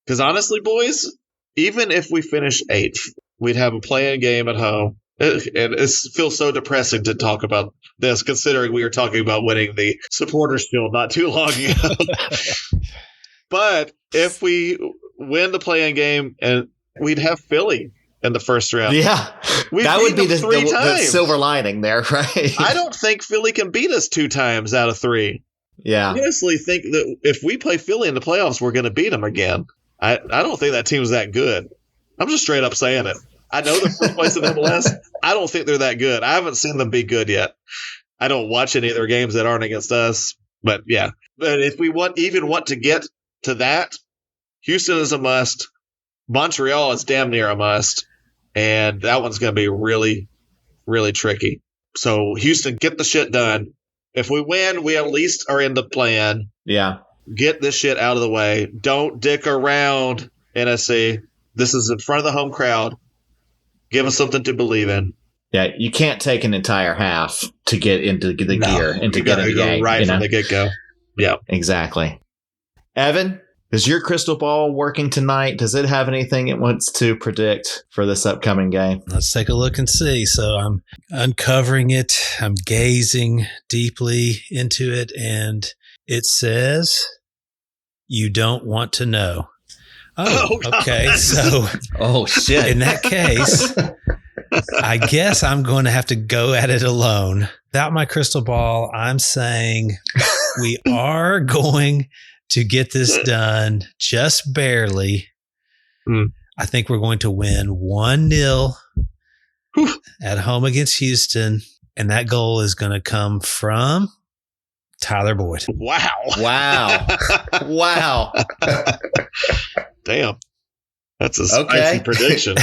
Because honestly, boys, even if we finish 8th, we'd have a play-in game at home. It feels so depressing to talk about this considering we were talking about winning the Supporters Shield not too long ago. But if we win the play-in game, and we'd have Philly in the first round. Yeah. That would be the silver lining there, right? I don't think Philly can beat us 2 times out of 3. Yeah. I honestly think that if we play Philly in the playoffs, we're going to beat them again. I don't think that team's that good. I'm just straight up saying it. I know they're first place in MLS. I don't think they're that good. I haven't seen them be good yet. I don't watch any of their games that aren't against us. But yeah. But if we want to get to that, Houston is a must. Montreal is damn near a must. And that one's going to be really, really tricky. So Houston, get the shit done. If we win, we at least are in the plan. Yeah. Get this shit out of the way. Don't dick around, NSC. This is in front of the home crowd. Give us something to believe in. Yeah, you can't take an entire half to get into the gear and to get in the game. Right from the get-go. Yeah. Exactly. Evan, is your crystal ball working tonight? Does it have anything it wants to predict for this upcoming game? Let's take a look and see. So I'm uncovering it. I'm gazing deeply into it, and it says, "You don't want to know." Oh, okay. So, oh shit. In that case, I guess I'm going to have to go at it alone. Without my crystal ball, I'm saying we are going to get this done just barely. I think we're going to win 1-0 at home against Houston, and that goal is going to come from Tyler Boyd. Wow. Wow. Damn. That's a spicy prediction.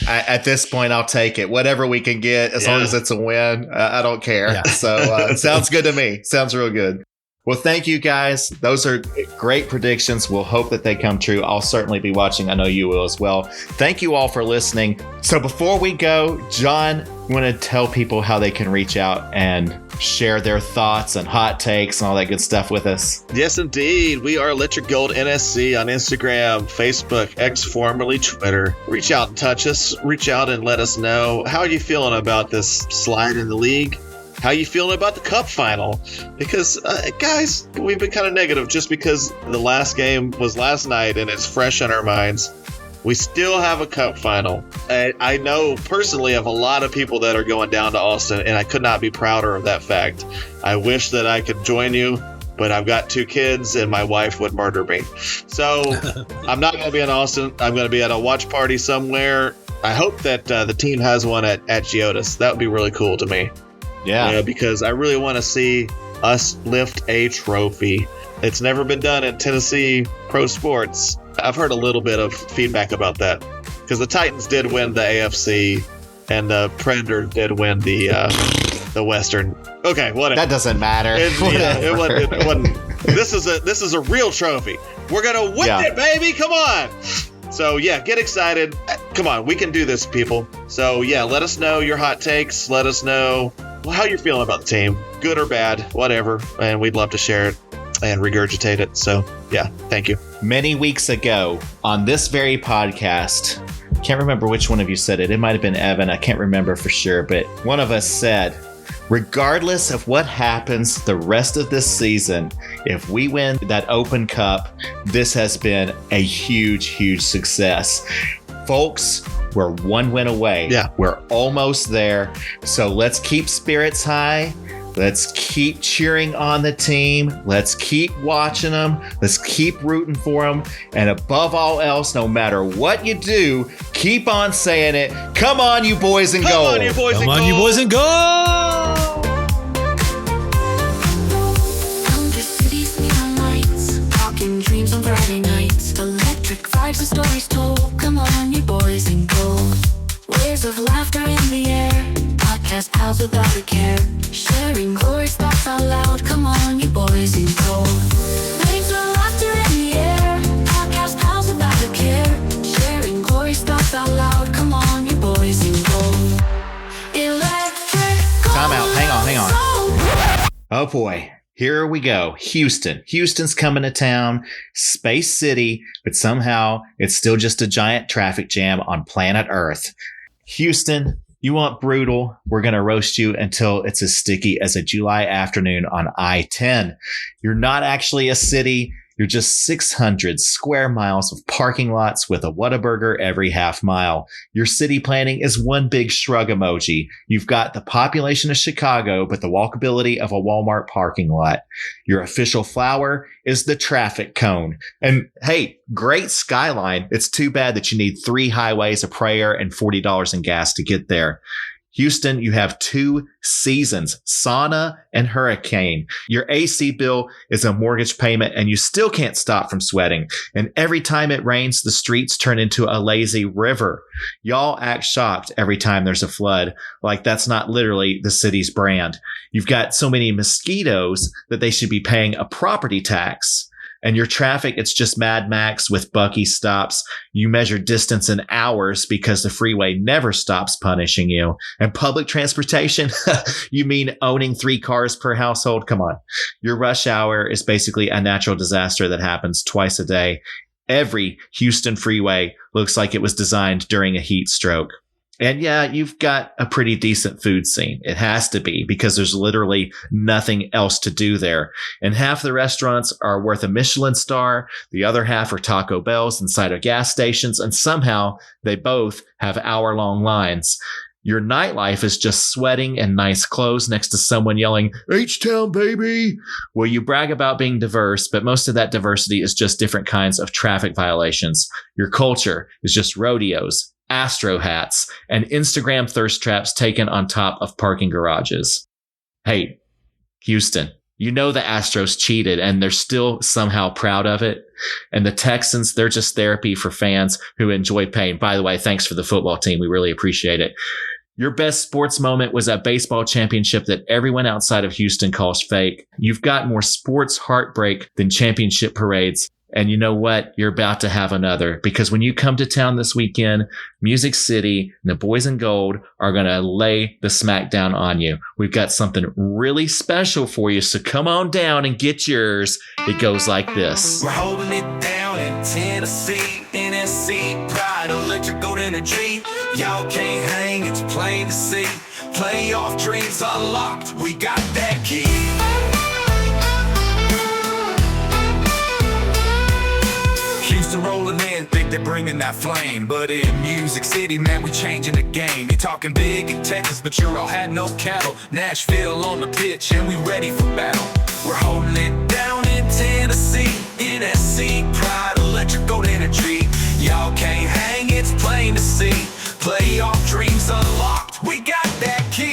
At this point, I'll take it. Whatever we can get, as long as it's a win, I don't care. Yeah. So it sounds good to me. Sounds real good. Well, thank you guys. Those are great predictions. We'll hope that they come true. I'll certainly be watching. I know you will as well. Thank you all for listening. So before we go, John, you want to tell people how they can reach out and share their thoughts and hot takes and all that good stuff with us? Yes, indeed. We are Electric Gold NSC on Instagram, Facebook, X, formerly Twitter. Reach out and touch us. Reach out and let us know how are you feeling about this slide in the league. How you feeling about the cup final? Because, guys, we've been kind of negative just because the last game was last night and it's fresh on our minds. We still have a cup final. I know personally of a lot of people that are going down to Austin, and I could not be prouder of that fact. I wish that I could join you, but I've got 2 kids and my wife would murder me. So I'm not going to be in Austin. I'm going to be at a watch party somewhere. I hope that the team has one at Geodis. That would be really cool to me. Yeah, because I really want to see us lift a trophy. It's never been done at Tennessee Pro Sports. I've heard a little bit of feedback about that because the Titans did win the AFC and the Predator did win the Western. Okay, whatever. That doesn't matter. It wasn't. This is a real trophy. We're gonna win it, baby. Come on. So yeah, get excited. Come on, we can do this, people. So yeah, let us know your hot takes. Let us know how you're feeling about the team, good or bad, whatever, and we'd love to share it and regurgitate it. So yeah, thank you. Many weeks ago on this very podcast, can't remember which one of you said it. It might have been Evan. I can't remember for sure, but one of us said, regardless of what happens the rest of this season, if we win that Open Cup, this has been a huge, huge success. Folks, we're 1 win away. Yeah. We're almost there. So let's keep spirits high. Let's keep cheering on the team. Let's keep watching them. Let's keep rooting for them. And above all else, no matter what you do, keep on saying it. Come on, you boys in gold. Come on, you boys in gold. Come on, you boys in gold. Under cities, neon lights, talking dreams on Friday nights. Electric vibes and stories told. Come on, you boys in gold. Waves of laughter in the air. Podcast pals without a care. Sharing glorious thoughts out loud. Come on, you boys in gold. Waves of laughter in the air. Podcast pals without a care. Sharing glorious thoughts out loud. Come on, you boys in gold. Electric gold. Time out. Hang on. Oh boy. Here we go. Houston's coming to town. Space City, but somehow it's still just a giant traffic jam on planet Earth. Houston, you want brutal? We're going to roast you until it's as sticky as a July afternoon on I-10. You're not actually a city. You're just 600 square miles of parking lots with a Whataburger every half mile. Your city planning is one big shrug emoji. You've got the population of Chicago, but the walkability of a Walmart parking lot. Your official flower is the traffic cone. And hey, great skyline. It's too bad that you need 3 highways, a prayer, and $40 in gas to get there. Houston, you have 2 seasons, sauna and hurricane. Your AC bill is a mortgage payment and you still can't stop from sweating. And every time it rains, the streets turn into a lazy river. Y'all act shocked every time there's a flood, like that's not literally the city's brand. You've got so many mosquitoes that they should be paying a property tax. And your traffic, it's just Mad Max with Bucky stops. You measure distance in hours because the freeway never stops punishing you. And public transportation, you mean owning 3 cars per household? Come on. Your rush hour is basically a natural disaster that happens twice a day. Every Houston freeway looks like it was designed during a heat stroke. And yeah, you've got a pretty decent food scene. It has to be because there's literally nothing else to do there. And half the restaurants are worth a Michelin star. The other half are Taco Bells inside of gas stations. And somehow they both have hour-long lines. Your nightlife is just sweating and nice clothes next to someone yelling, H-Town, baby. Well, you brag about being diverse, but most of that diversity is just different kinds of traffic violations. Your culture is just rodeos, Astro hats, and Instagram thirst traps taken on top of parking garages. Hey, Houston, you know the Astros cheated and they're still somehow proud of it. And the Texans, they're just therapy for fans who enjoy pain. By the way, thanks for the football team. We really appreciate it. Your best sports moment was a baseball championship that everyone outside of Houston calls fake. You've got more sports heartbreak than championship parades. And you know what? You're about to have another, because when you come to town this weekend, Music City and the Boys in Gold are going to lay the smackdown on you. We've got something really special for you, so come on down and get yours. It goes like this. We're holding it down in Tennessee, NSC, pride, electric, gold energy. Y'all can't hang, it's plain to see. Playoff dreams unlocked, we got that key. Houston rolling in, think they're bringing that flame. But in Music City, man, we changing the game. You're talking big in Texas, but you all had no cattle. Nashville on the pitch, and we ready for battle. We're holding it down in Tennessee, NSC, pride, electric, gold energy. Y'all can't hang, it's plain to see. Playoff dreams unlocked, we got that key.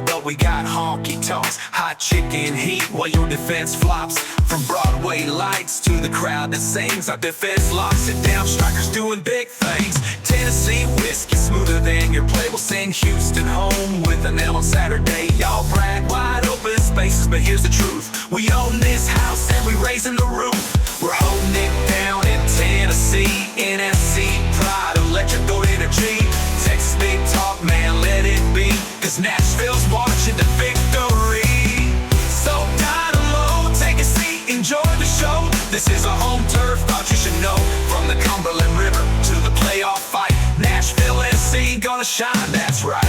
But we got honky tonks, hot chicken heat while your defense flops. From Broadway lights to the crowd that sings, our defense locks it down. Strikers doing big things. Tennessee whiskey, smoother than your play. We'll send Houston home with an L on Saturday. Y'all brag wide open spaces, but here's the truth. We own this house and we raising the roof. We're holding it down in Tennessee, NSC, pride, electric, gold energy. Texas big talk, man, let it be. Cause Nashville's watching the victory. So dynamo, take a seat, enjoy the show. This is a home turf, thought you should know. From the Cumberland River to the playoff fight, Nashville SC gonna shine, that's right.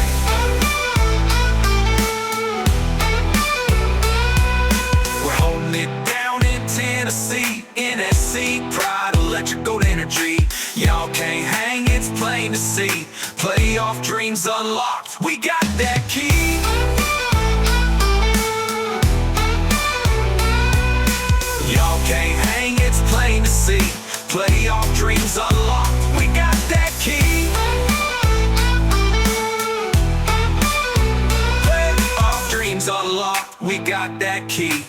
We're holding it down in Tennessee, NSC, pride, electric, gold energy. Y'all can't hang, it's plain to see. Playoff dreams unlocked, we got that key. Y'all can't hang, it's plain to see. Playoff dreams unlocked, we got that key. Playoff dreams unlocked, we got that key.